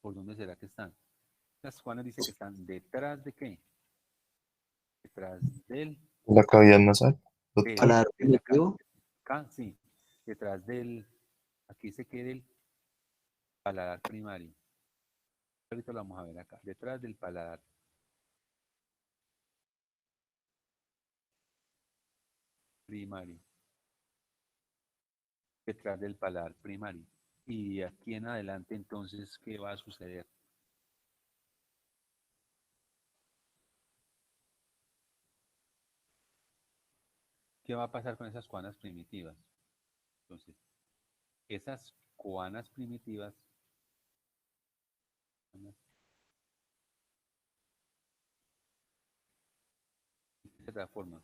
¿Por dónde será que están? Las coanas dice que están detrás de ¿qué? Detrás del, La cavidad nasal, doctor. de, Paladar de la primitivo. acá, sí, detrás del, aquí se queda el paladar primario. Ahorita lo vamos a ver acá, detrás del paladar primario, detrás del paladar primario. Y de aquí en adelante, entonces, ¿qué va a suceder? ¿Qué va a pasar con esas coanas primitivas? Entonces, esas coanas primitivas, se transforman.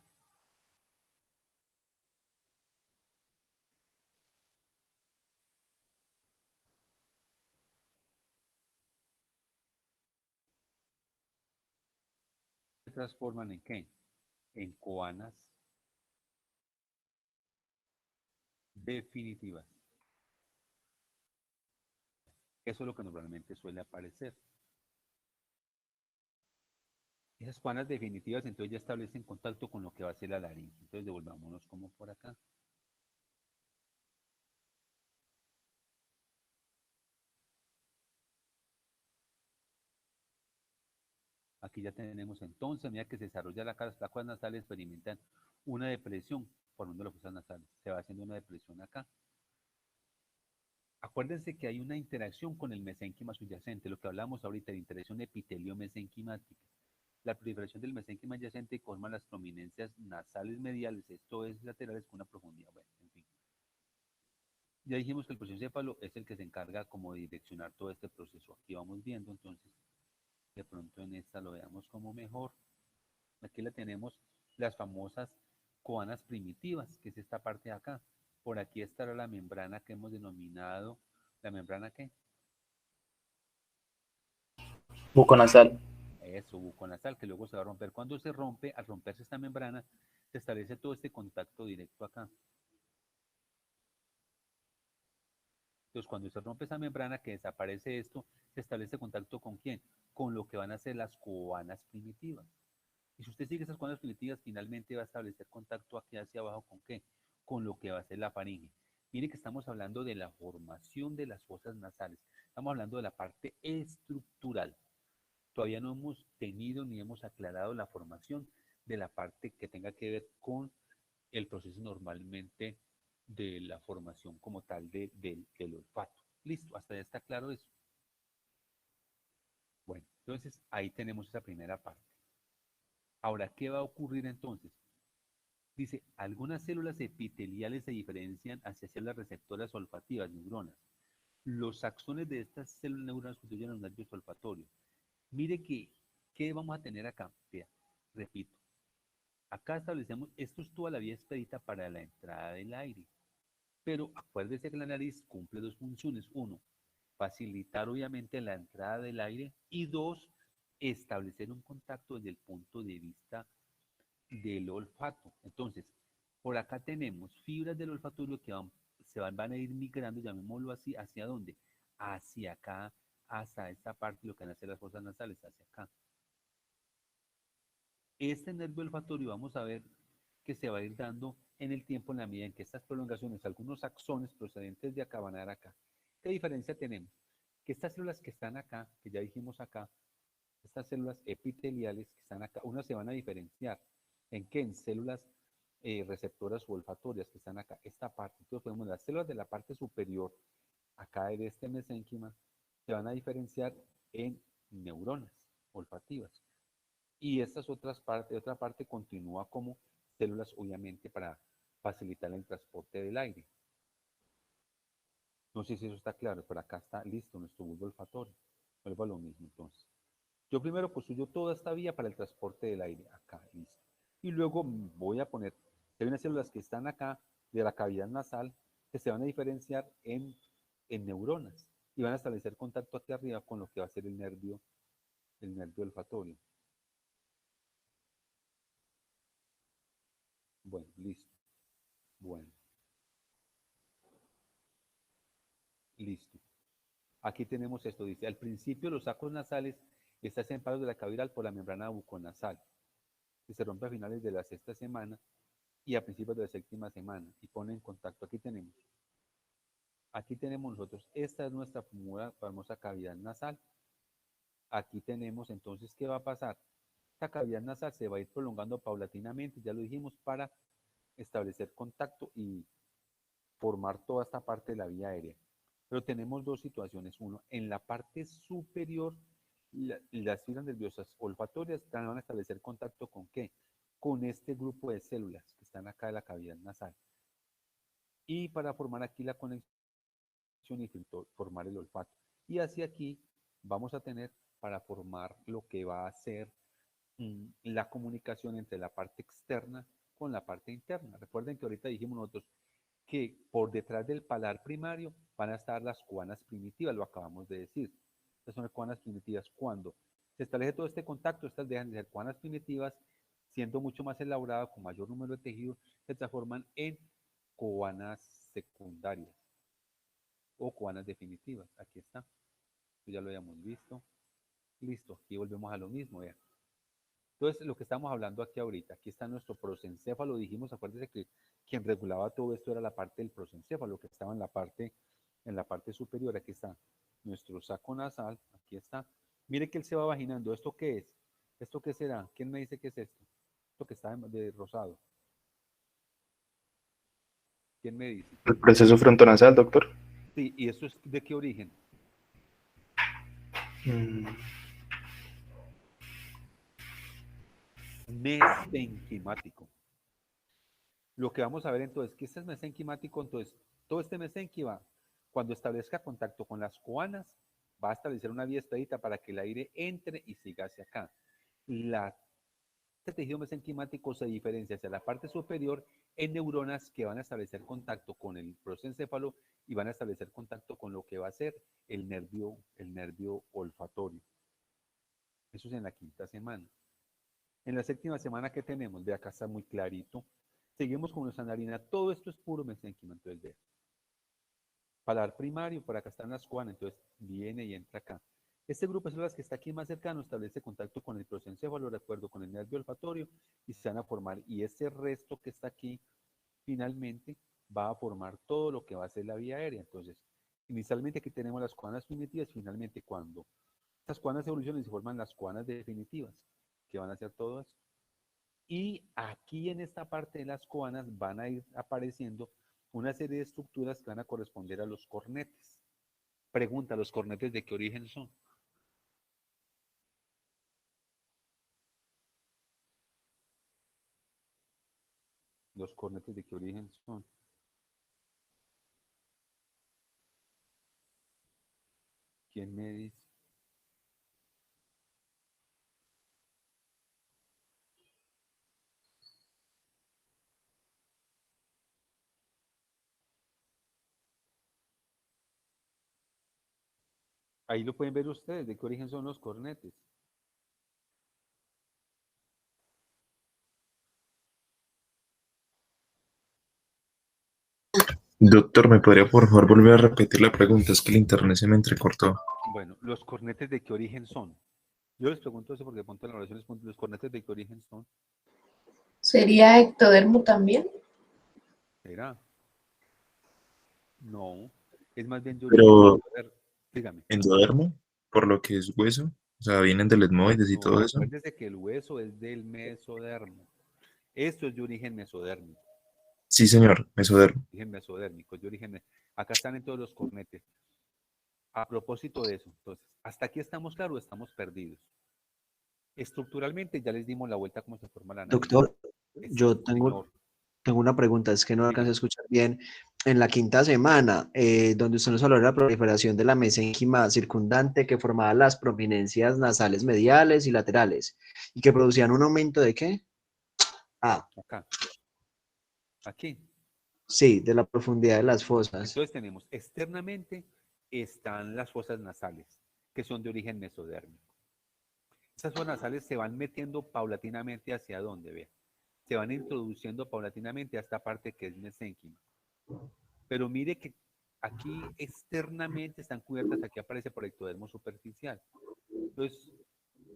¿Se transforman en qué? En coanas definitivas. Eso es lo que normalmente suele aparecer. Esas coanas definitivas entonces ya establecen contacto con lo que va a ser la laringe. Entonces devolvámonos como por acá. Aquí ya tenemos entonces, a medida que se desarrolla la cuerda nasal, experimentan una depresión formando las fosas nasales. Se va haciendo una depresión acá. Acuérdense que hay una interacción con el mesénquima subyacente, lo que hablamos ahorita de interacción epitelio-mesenquimática. la proliferación del mesénquima adyacente forma las prominencias nasales mediales, esto es laterales con una profundidad. Bueno, en fin. Ya dijimos que el prosencéfalo es el que se encarga como de direccionar todo este proceso. Aquí vamos viendo, entonces, de pronto en esta lo veamos como mejor. Aquí la tenemos las famosas coanas primitivas, que es esta parte de acá. Por aquí estará la membrana que hemos denominado, ¿la membrana qué? Buconasal. Eso, buconasal, que luego se va a romper. Cuando se rompe, al romperse esta membrana, se establece todo este contacto directo acá. Entonces, cuando se rompe esa membrana, que desaparece esto, se establece contacto ¿con quién? Con lo que van a ser las coanas primitivas. Y si usted sigue esas coanas primitivas, finalmente va a establecer contacto aquí hacia abajo ¿con qué? Con lo que va a ser la faringe. Mire que estamos hablando de la formación de las fosas nasales. Estamos hablando de la parte estructural. Todavía no hemos tenido ni hemos aclarado la formación de la parte que tenga que ver con el proceso normalmente de la formación como tal del olfato. Listo, hasta ya está claro eso. Bueno, entonces ahí tenemos esa primera parte. Ahora, ¿qué va a ocurrir entonces? Dice, algunas células epiteliales se diferencian hacia células receptoras olfativas, neuronas. Los axones de estas células neuronales constituyen los nervios olfatorios. Mire que, ¿qué vamos a tener acá? Vea, repito. Acá establecemos, esto es toda la vía expedita para la entrada del aire. Pero acuérdese que la nariz cumple dos funciones. Uno, facilitar obviamente la entrada del aire. Y dos, establecer un contacto desde el punto de vista del olfato. Entonces, por acá tenemos fibras del olfatorio que van a ir migrando, llamémoslo así, ¿hacia dónde? Hacia acá, hasta esta parte, lo que van a hacer las fosas nasales, hacia acá. Este nervio olfatorio vamos a ver que se va a ir dando en el tiempo en la medida en que estas prolongaciones, algunos axones procedentes de acá van a dar acá. ¿Qué diferencia tenemos? Que estas células que están acá, que ya dijimos acá, estas células epiteliales que están acá, unas se van a diferenciar. ¿En qué? En células receptoras o olfatorias que están acá, esta parte. Entonces podemos, las células de la parte superior, acá de este mesénquima, se van a diferenciar en neuronas olfativas. Y estas otras partes, otra parte continúa como células, obviamente, para facilitar el transporte del aire. No sé si eso está claro, pero acá está listo nuestro bulbo olfatorio. Vuelvo a lo mismo, entonces. Yo primero construyo toda esta vía para el transporte del aire, acá, listo. Y luego voy a poner, hay unas células que están acá, de la cavidad nasal, que se van a diferenciar en neuronas y van a establecer contacto aquí arriba con lo que va a ser el nervio olfatorio. Bueno, listo. Bueno. Listo. Aquí tenemos esto, dice, al principio los sacos nasales están separados de la cavidad por la membrana buconasal, que se rompe a finales de la sexta semana y a principios de la séptima semana, y pone en contacto. Aquí tenemos nosotros, esta es nuestra famosa cavidad nasal. Aquí tenemos entonces, ¿qué va a pasar? Esta cavidad nasal se va a ir prolongando paulatinamente, ya lo dijimos, para establecer contacto y formar toda esta parte de la vía aérea. Pero tenemos dos situaciones. Uno, en la parte superior, las fibras nerviosas olfatorias van a establecer contacto ¿con qué? Con este grupo de células que están acá de la cavidad nasal. Y para formar aquí la conexión y formar el olfato. Y hacia aquí vamos a tener para formar lo que va a ser la comunicación entre la parte externa con la parte interna. Recuerden que ahorita dijimos nosotros que por detrás del palar primario van a estar las coanas primitivas, lo acabamos de decir. Estas son las coanas primitivas. Cuando se establece todo este contacto, estas dejan de ser coanas primitivas, siendo mucho más elaboradas, con mayor número de tejidos, se transforman en coanas secundarias o coanas definitivas. Aquí está. Ya lo habíamos visto. Listo. Aquí volvemos a lo mismo. Vean. Entonces, lo que estamos hablando aquí ahorita, aquí está nuestro prosencéfalo. Dijimos, acuérdense que quien regulaba todo esto era la parte del prosencéfalo, que estaba en la parte superior. Aquí está nuestro saco nasal, aquí está. Mire que él se va vaginando. ¿Esto qué es? ¿Esto qué será? ¿Quién me dice qué es esto? Esto que está de rosado. ¿Quién me dice? El proceso frontonasal, doctor. Sí, ¿y esto es de qué origen? mesenquimático. Lo que vamos a ver entonces, que este es mesenquimático, entonces todo este mesenquima, cuando establezca contacto con las coanas, va a establecer una vía expedita para que el aire entre y siga hacia acá. Este tejido mesenquimático se diferencia hacia la parte superior en neuronas que van a establecer contacto con el prosencéfalo y van a establecer contacto con lo que va a ser el nervio olfatorio. Eso es en la 5ª semana. En la 7ª semana, ¿qué tenemos? Ve, acá está muy clarito. Seguimos con nuestra narina. Todo esto es puro mesenquima. Entonces, ve. Paladar primario, por acá están las coanas. Entonces, viene y entra acá. Este grupo de células que está aquí más cercano establece contacto con el prosencéfalo, de acuerdo con el nervio olfatorio, y se van a formar. Y ese resto que está aquí, finalmente, va a formar todo lo que va a ser la vía aérea. Entonces, inicialmente aquí tenemos las coanas primitivas. Finalmente, cuando estas coanas evolucionan y se forman las coanas definitivas, que van a ser todo esto. Y aquí en esta parte de las coanas van a ir apareciendo una serie de estructuras que van a corresponder a los cornetes. Pregunta, ¿los cornetes de qué origen son? ¿Los cornetes de qué origen son? ¿Quién me dice? Ahí lo pueden ver ustedes, de qué origen son los cornetes. Doctor, ¿me podría por favor volver a repetir la pregunta? Es que el internet se me entrecortó. Bueno, ¿los cornetes de qué origen son? Yo les pregunto eso porque de pronto en la oración les pregunto, ¿los cornetes de qué origen son? ¿Sería ectodermo también? ¿Será? No, es más bien de origen Pero mesodermo. Dígame. endodermo, por lo que es hueso, o sea, vienen del etmoides y No, todo eso. acuérdese que el hueso es del mesodermo. Esto es de origen mesodérmico. Sí, señor, mesodermo. Origen mesodérmico, es de origen. Acá están en todos los cornetes. A propósito de eso, entonces, ¿hasta aquí estamos claros o estamos perdidos? Estructuralmente ya les dimos la vuelta a cómo se forma la nariz. Doctor, yo Señor, tengo una pregunta, es que no alcancé a dígame. escuchar bien. En la 5ª semana, donde usted nos habló de la proliferación de la mesénquima circundante que formaba las prominencias nasales mediales y laterales y que producían un aumento de ¿qué? Ah, Acá, aquí. sí, de la profundidad de las fosas. Entonces tenemos externamente están las fosas nasales, que son de origen mesodérmico. Esas fosas nasales se van metiendo paulatinamente hacia dónde, vean. Se van introduciendo paulatinamente a esta parte que es mesénquima. Pero mire que aquí externamente están cubiertas, aquí aparece por ectodermo superficial. Entonces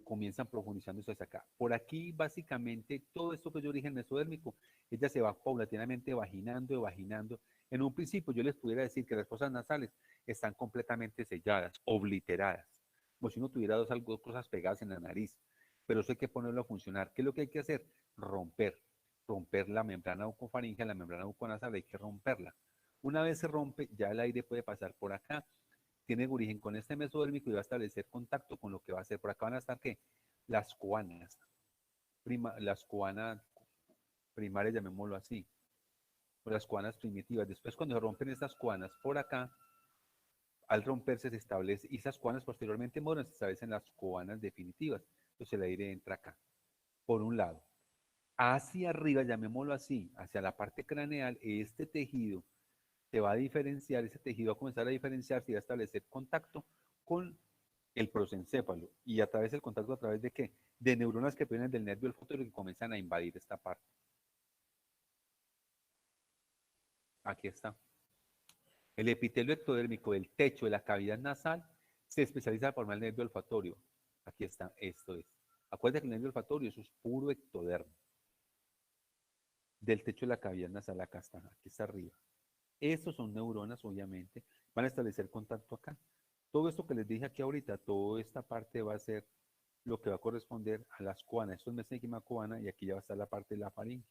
comienzan profundizándose hacia acá. Por aquí básicamente todo esto que es de origen mesodérmico, ella se va paulatinamente vaginando y vaginando. En un principio yo les pudiera decir que las fosas nasales están completamente selladas, obliteradas, como si uno tuviera dos cosas pegadas en la nariz. Pero eso hay que ponerlo a funcionar. ¿Qué es lo que hay que hacer? Romper la membrana bucofaringea, la membrana buconasal, hay que romperla. Una vez se rompe, ya el aire puede pasar por acá, tiene origen con este mesodérmico y va a establecer contacto con lo que va a hacer. Por acá van a estar, ¿qué? Las coanas, las coanas primarias, llamémoslo así, o las coanas primitivas. Después, cuando se rompen estas coanas por acá, al romperse se establece, y esas coanas posteriormente modernas se establecen las coanas definitivas. Entonces el aire entra acá, por un lado. Hacia arriba, llamémoslo así, hacia la parte craneal, este tejido se va a diferenciar, ese tejido va a comenzar a diferenciarse y va a establecer contacto con el prosencéfalo. ¿Y a través del contacto, a través de qué? De neuronas que vienen del nervio olfatorio que comienzan a invadir esta parte. Aquí está. El epitelio ectodérmico del techo de la cavidad nasal se especializa en formar el nervio olfatorio. Aquí está, esto es. Acuérdense que el nervio olfatorio, eso es puro ectodermo. Del techo de la cavidad nasal, acá está, aquí está arriba. Estos son neuronas, obviamente, van a establecer contacto acá. Todo esto que les dije aquí ahorita, toda esta parte va a ser lo que va a corresponder a las coanas. Esto es mesénquima coana y aquí ya va a estar la parte de la faringe.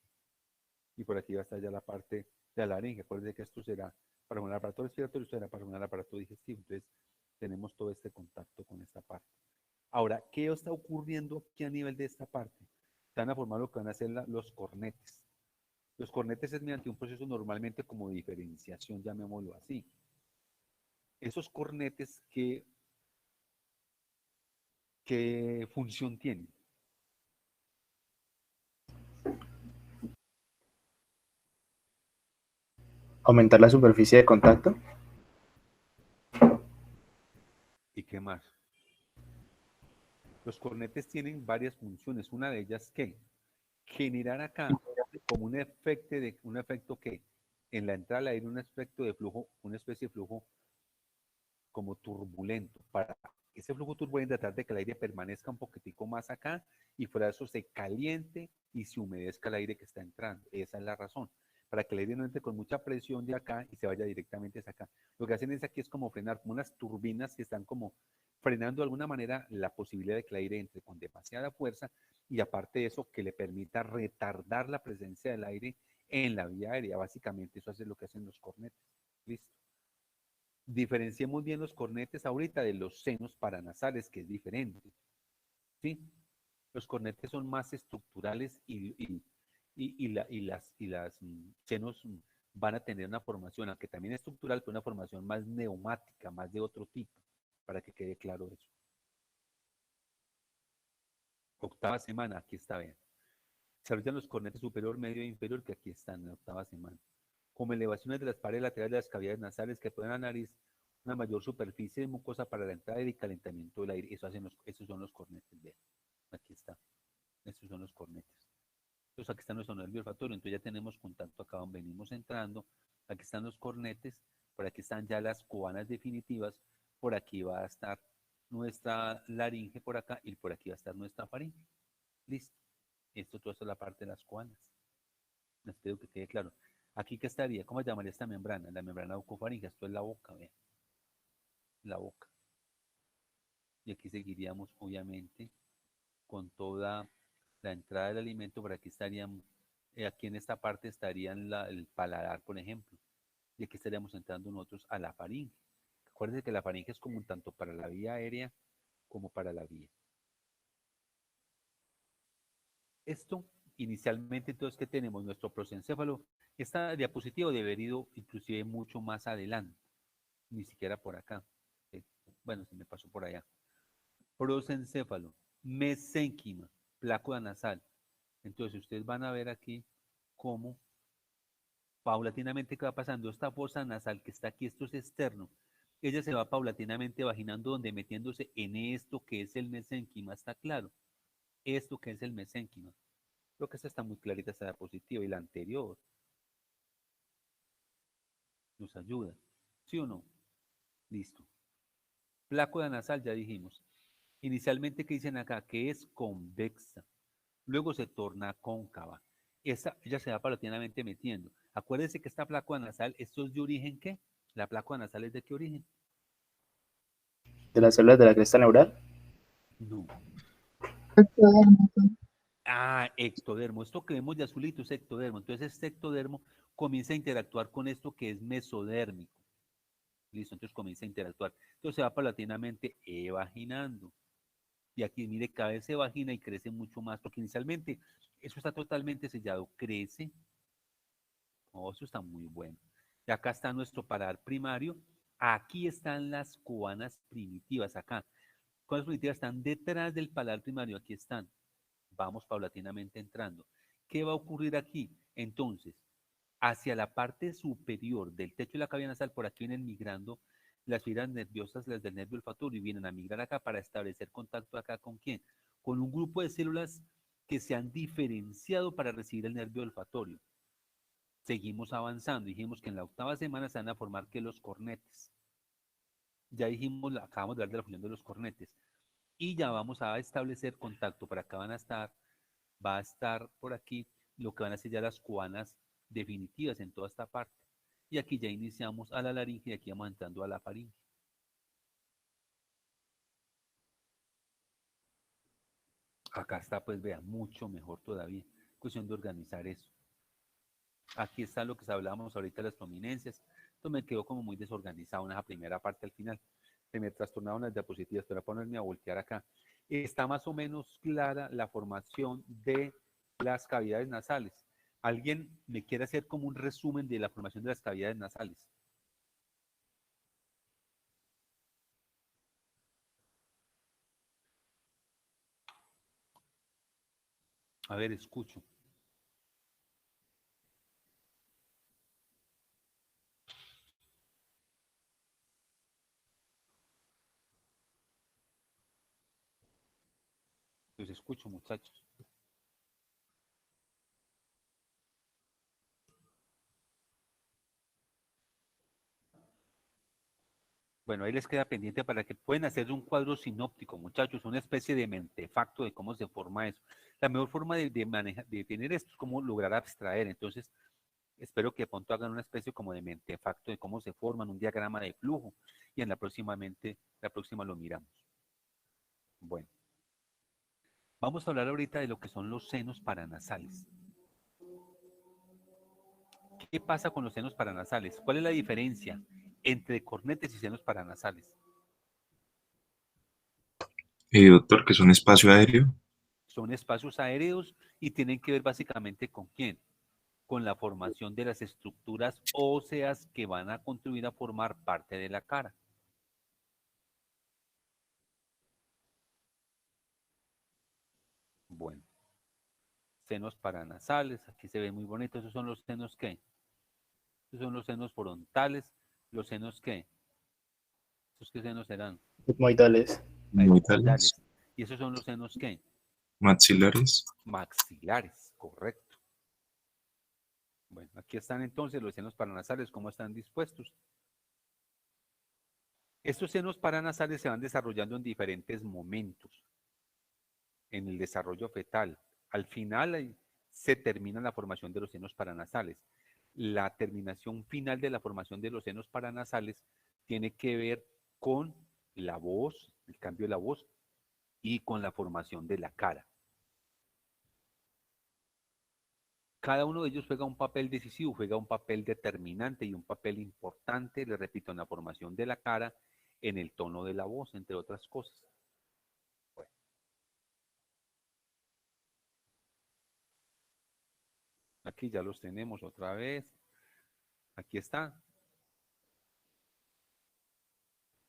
Y por aquí va a estar ya la parte de la laringe. Acuérdense que esto será para un aparato respiratorio, esto será para un aparato digestivo. Entonces, tenemos todo este contacto con esta parte. Ahora, ¿qué está ocurriendo aquí a nivel de esta parte? Se van a formar lo que van a ser los cornetes. Los cornetes es mediante un proceso normalmente como de diferenciación, llamémoslo así. Esos cornetes, ¿qué función tienen? Aumentar la superficie de contacto. ¿Y qué más? Los cornetes tienen varias funciones. Una de ellas, ¿qué? Generar acá como un efecto que en la entrada del aire, un efecto de flujo, una especie de flujo como turbulento. Para ese flujo turbulento tratar de que el aire permanezca un poquitico más acá y fuera de eso se caliente y se humedezca el aire que está entrando. Esa es la razón. Para que el aire no entre con mucha presión de acá y se vaya directamente hacia acá. Lo que hacen es aquí es como frenar, como unas turbinas que están como frenando de alguna manera la posibilidad de que el aire entre con demasiada fuerza y aparte de eso que le permita retardar la presencia del aire en la vía aérea. Básicamente eso es lo que hacen los cornetes. ¿Listo? Diferenciemos bien los cornetes ahorita de los senos paranasales, que es diferente. ¿Sí? Los cornetes son más estructurales y las senos van a tener una formación, aunque también estructural, pero una formación más neumática, más de otro tipo, para que quede claro eso. Octava semana, aquí está, vean. Se desarrollan los cornetes superior, medio e inferior, que aquí están en la octava semana. Como elevaciones de las paredes laterales de las cavidades nasales que pueden a la nariz, una mayor superficie de mucosa para la entrada y calentamiento del aire. Esos son los cornetes, vean. Aquí está. Estos son los cornetes. Entonces aquí está nuestro nervio olfatorio. Entonces ya tenemos contacto acá donde venimos entrando. Aquí están los cornetes. Por aquí están ya las cuanas definitivas. Por aquí va a estar nuestra laringe por acá y por aquí va a estar nuestra faringe. Listo. Todo esto es la parte de las cuanas. Espero que quede claro. Aquí, ¿qué estaría? ¿Cómo llamaría esta membrana? La membrana bucofaringe. Esto es la boca, vean. La boca. Y aquí seguiríamos, obviamente, con toda la entrada del alimento. Por aquí estarían, aquí en esta parte estarían el paladar, por ejemplo. Y aquí estaríamos entrando nosotros a la faringe. Acuérdense que la faringe es común tanto para la vía aérea como para la vía. Esto, inicialmente, entonces, ¿qué tenemos? Nuestro prosencéfalo. Esta diapositiva debe haber ido inclusive mucho más adelante. Ni siquiera por acá. Bueno, se me pasó por allá. Prosencéfalo, mesénquima, plácula nasal. Entonces, ustedes van a ver aquí cómo paulatinamente que va pasando esta fosa nasal que está aquí, esto es externo. Ella se va paulatinamente vaginando donde metiéndose en esto que es el mesénquima, ¿está claro? Esto que es el mesénquima. Creo que esta está muy clarita, esta diapositiva y la anterior. Nos ayuda. ¿Sí o no? Listo. Plácula nasal, ya dijimos. Inicialmente, ¿qué dicen acá? Que es convexa. Luego se torna cóncava. Ella se va paulatinamente metiendo. Acuérdense que esta plácula nasal, ¿esto es de origen qué? ¿La plácula nasal es de qué origen? De las células de la cresta neural. No. Ectodermo. Ectodermo. Esto que vemos de azulito es ectodermo. Entonces este ectodermo comienza a interactuar con esto que es mesodérmico. Listo, entonces comienza a interactuar. Entonces se va paulatinamente evaginando. Y aquí, mire, cada vez se vagina y crece mucho más, porque inicialmente eso está totalmente sellado, crece. Oh, eso está muy bueno. Y acá está nuestro paladar primario. Aquí están las cuanas primitivas, acá. Cuanas primitivas están detrás del paladar primario, aquí están. Vamos paulatinamente entrando. ¿Qué va a ocurrir aquí? Entonces, hacia la parte superior del techo de la cavidad nasal, por aquí vienen migrando las fibras nerviosas, las del nervio olfatorio, y vienen a migrar acá para establecer contacto acá con quién? Con un grupo de células que se han diferenciado para recibir el nervio olfatorio. Seguimos avanzando, dijimos que en la octava semana se van a formar que los cornetes. Ya dijimos, acabamos de hablar de la función de los cornetes. Y ya vamos a establecer contacto. Por acá va a estar por aquí lo que van a ser ya las cuanas definitivas en toda esta parte. Y aquí ya iniciamos a la laringe y aquí vamos entrando a la faringe. Acá está, pues vea, mucho mejor todavía. Cuestión de organizar eso. Aquí está lo que hablábamos ahorita de las prominencias. Esto me quedó como muy desorganizado en esa primera parte al final. Se me trastornaron las diapositivas, pero voy a ponerme a voltear acá. Está más o menos clara la formación de las cavidades nasales. ¿Alguien me quiere hacer como un resumen de la formación de las cavidades nasales? A ver, escucho. Los escucho, muchachos. Bueno, ahí les queda pendiente para que puedan hacer un cuadro sinóptico, muchachos, una especie de mentefacto de cómo se forma eso. La mejor forma de tener esto es cómo lograr abstraer. Entonces, espero que de pronto hagan una especie como de mentefacto de cómo se forman, un diagrama de flujo, y en la próxima lo miramos. Bueno, vamos a hablar ahorita de lo que son los senos paranasales. ¿Qué pasa con los senos paranasales? ¿Cuál es la diferencia entre cornetes y senos paranasales? Doctor, que es un espacio aéreo. Son espacios aéreos y tienen que ver básicamente con quién, con la formación de las estructuras óseas que van a contribuir a formar parte de la cara. Bueno, senos paranasales, aquí se ve muy bonito. Esos son los senos ¿qué? Esos son los senos frontales. ¿Los senos qué? ¿Esos qué senos serán? Etmoidales. Etmoidales. ¿Y esos son los senos qué? Maxilares. Maxilares, correcto. Bueno, aquí están entonces los senos paranasales, ¿cómo están dispuestos? Estos senos paranasales se van desarrollando en diferentes momentos en el desarrollo fetal. Al final se termina la formación de los senos paranasales. La terminación final de la formación de los senos paranasales tiene que ver con la voz, el cambio de la voz y con la formación de la cara. Cada uno de ellos juega un papel decisivo, juega un papel determinante y un papel importante, le repito, en la formación de la cara, en el tono de la voz, entre otras cosas. Bueno. Aquí ya los tenemos otra vez. Aquí está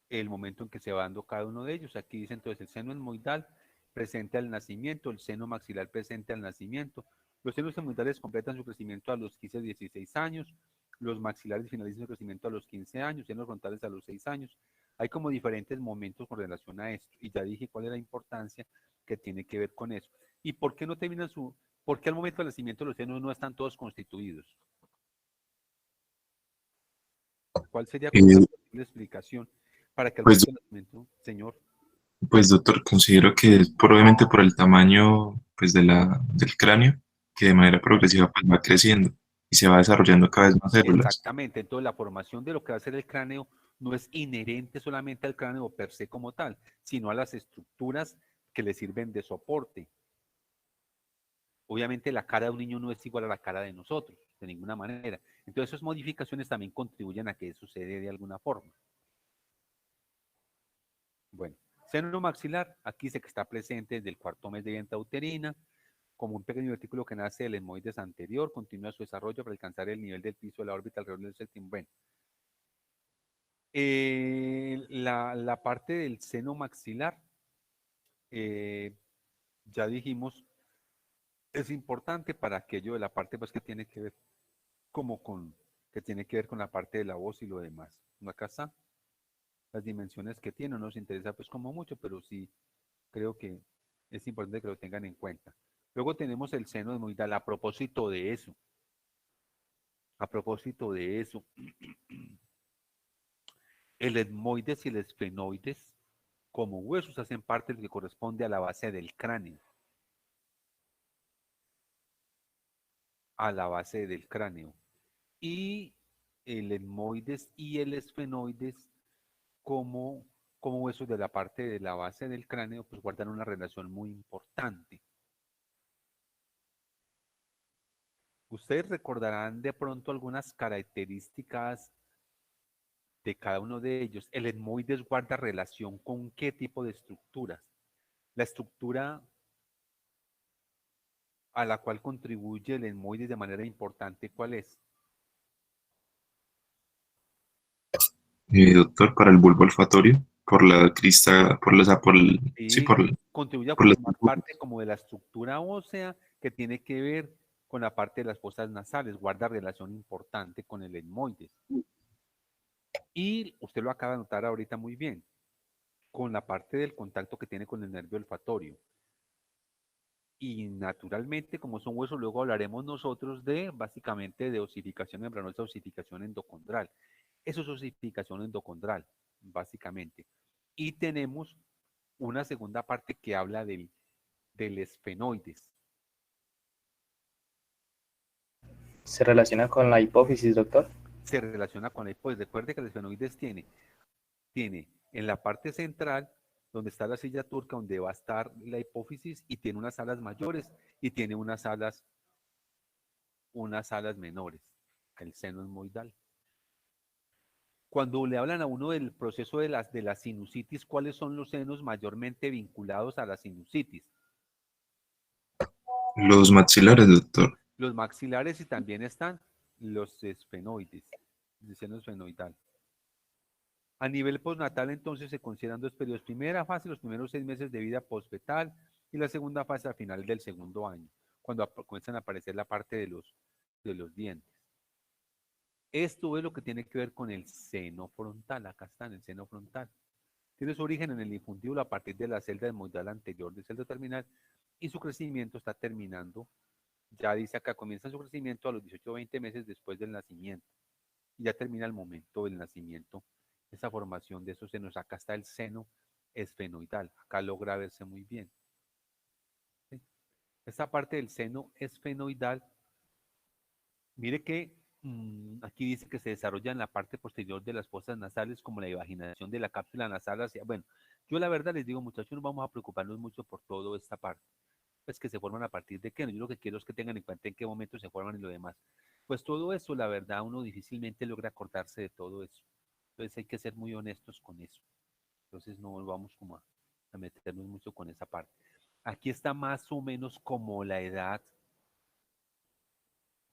el momento en que se va dando cada uno de ellos. Aquí dice entonces el seno etmoidal presente al nacimiento, el seno maxilar presente al nacimiento. Los senos etmoidales completan su crecimiento a los 15-16 años, los maxilares finalizan su crecimiento a los 15 años, senos frontales a los 6 años. Hay como diferentes momentos con relación a esto, y ya dije cuál es la importancia que tiene que ver con eso. ¿Y por qué no terminan por qué al momento del nacimiento los senos no están todos constituidos? ¿Cuál sería como una posible explicación para que al Pues, momento del nacimiento, señor? pues doctor, considero que es probablemente por el tamaño pues, del cráneo, que de manera progresiva pues, va creciendo y se va desarrollando cada vez más células. Exactamente, entonces la formación de lo que va a ser el cráneo no es inherente solamente al cráneo per se como tal, sino a las estructuras que le sirven de soporte. Obviamente la cara de un niño no es igual a la cara de nosotros, de ninguna manera. Entonces esas modificaciones también contribuyen a que eso suceda de alguna forma. Bueno, seno maxilar, aquí dice que está presente desde el cuarto mes de vida intrauterina, como un pequeño retículo que nace del etmoides anterior, continúa su desarrollo para alcanzar el nivel del piso de la órbita alrededor del séptimo. Bueno, la parte del seno maxilar, ya dijimos, es importante para aquello de la parte pues, que tiene que ver que tiene que ver con la parte de la voz y lo demás. Acá está las dimensiones que tiene, no nos interesa pues como mucho, pero sí creo que es importante que lo tengan en cuenta. Luego tenemos el seno etmoidal. A propósito de eso, el etmoides y el esfenoides como huesos hacen parte de lo que corresponde a la base del cráneo. A la base del cráneo. Y el etmoides y el esfenoides como huesos de la parte de la base del cráneo, pues guardan una relación muy importante. Ustedes recordarán de pronto algunas características de cada uno de ellos. El etmoides guarda relación con qué tipo de estructuras. La estructura a la cual contribuye el etmoides de manera importante, ¿cuál es? Doctor, para el bulbo olfatorio, por la crista, por los, por el, sí, Sí, contribuye a por las formar parte como de la estructura ósea que tiene que ver con la parte de las fosas nasales, guarda relación importante con el etmoides. Y usted lo acaba de notar ahorita muy bien, con la parte del contacto que tiene con el nervio olfatorio. Y naturalmente, como son huesos, luego hablaremos nosotros de, básicamente, de osificación membranosa, osificación endocondral. Eso es osificación endocondral, básicamente. Y tenemos una segunda parte que habla del esfenoides. ¿Se relaciona con la hipófisis, doctor? Se relaciona con la hipófisis. Recuerde que el esfenoides tiene en la parte central, donde está la silla turca, donde va a estar la hipófisis, y tiene unas alas mayores y tiene unas alas menores, el seno esmoidal. Cuando le hablan a uno del proceso de la sinusitis, ¿cuáles son los senos mayormente vinculados a la sinusitis? los maxilares, doctor. Los maxilares, y también están los esfenoides, el seno esfenoidal. A nivel postnatal, entonces, se consideran dos periodos. Primera fase, los primeros 6 meses de vida postfetal, y la segunda fase al final del segundo año, cuando comienzan a aparecer la parte de los dientes. Esto es lo que tiene que ver con el seno frontal. Acá está, en el seno frontal. Tiene su origen en el infundíbulo a partir de la celda esmoidal anterior del celda terminal, y su crecimiento está terminando, ya dice acá, comienza su crecimiento a los 18 o 20 meses después del nacimiento, y ya termina el momento del nacimiento, esa formación de esos senos. Acá está el seno esfenoidal, acá logra verse muy bien. ¿Sí? Esta parte del seno esfenoidal, mire que aquí dice que se desarrolla en la parte posterior de las fosas nasales, como la invaginación de la cápsula nasal hacia, bueno, yo la verdad les digo, muchachos, no vamos a preocuparnos mucho por toda esta parte, pues que se forman a partir de qué. Yo lo que quiero es que tengan en cuenta en qué momento se forman y lo demás. Pues todo eso, la verdad, uno difícilmente logra acordarse de todo eso. Entonces hay que ser muy honestos con eso. Entonces no vamos como a meternos mucho con esa parte. Aquí está más o menos como la edad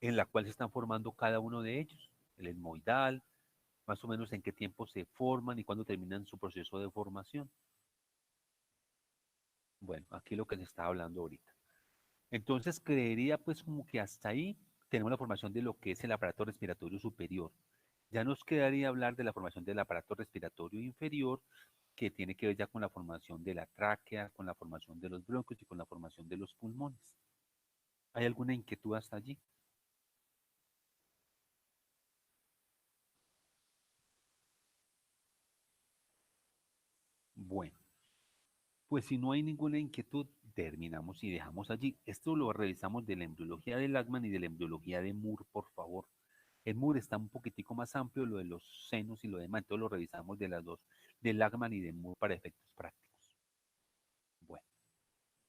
en la cual se están formando cada uno de ellos. El etmoidal, más o menos en qué tiempo se forman y cuándo terminan su proceso de formación. Bueno, aquí lo que se está hablando ahorita. Entonces creería pues como que hasta ahí tenemos la formación de lo que es el aparato respiratorio superior. Ya nos quedaría hablar de la formación del aparato respiratorio inferior, que tiene que ver ya con la formación de la tráquea, con la formación de los bronquios y con la formación de los pulmones. ¿Hay alguna inquietud hasta allí? Bueno, pues si no hay ninguna inquietud, terminamos y dejamos allí. Esto lo revisamos de la embriología de Lachman y de la embriología de Moore, por favor. El Moore está un poquitico más amplio, lo de los senos y lo demás, entonces lo revisamos de las dos, de Lachman y de Moore, para efectos prácticos. Bueno,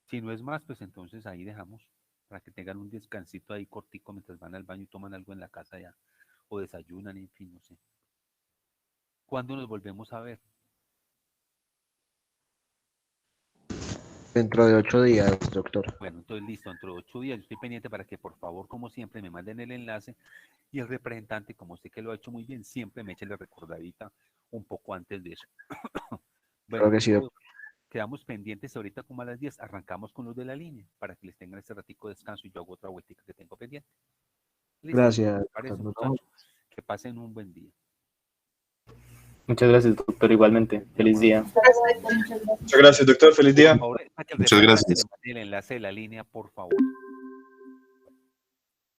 si no es más, pues entonces ahí dejamos, para que tengan un descansito ahí cortico mientras van al baño y toman algo en la casa ya, o desayunan, en fin, no sé. ¿Cuándo nos volvemos a ver? Dentro de 8 días, doctor. Bueno, entonces listo, dentro de 8 días. Yo estoy pendiente para que por favor, como siempre, me manden el enlace, y el representante, como sé que lo ha hecho muy bien, siempre me eche la recordadita un poco antes de eso. Bueno, Creo que sí, doctor. quedamos pendientes ahorita como a las 10, arrancamos con los de la línea, para que les tengan este ratico de descanso y yo hago otra vueltica que tengo pendiente. ¿Listo? Gracias. Para eso, Nos muchachos, que pasen un buen día. Muchas gracias, doctor, igualmente. Feliz día. Gracias, doctor. Muchas gracias, doctor. Feliz día. Por favor, para que el Muchas representante gracias. me mande el enlace de la línea, por favor.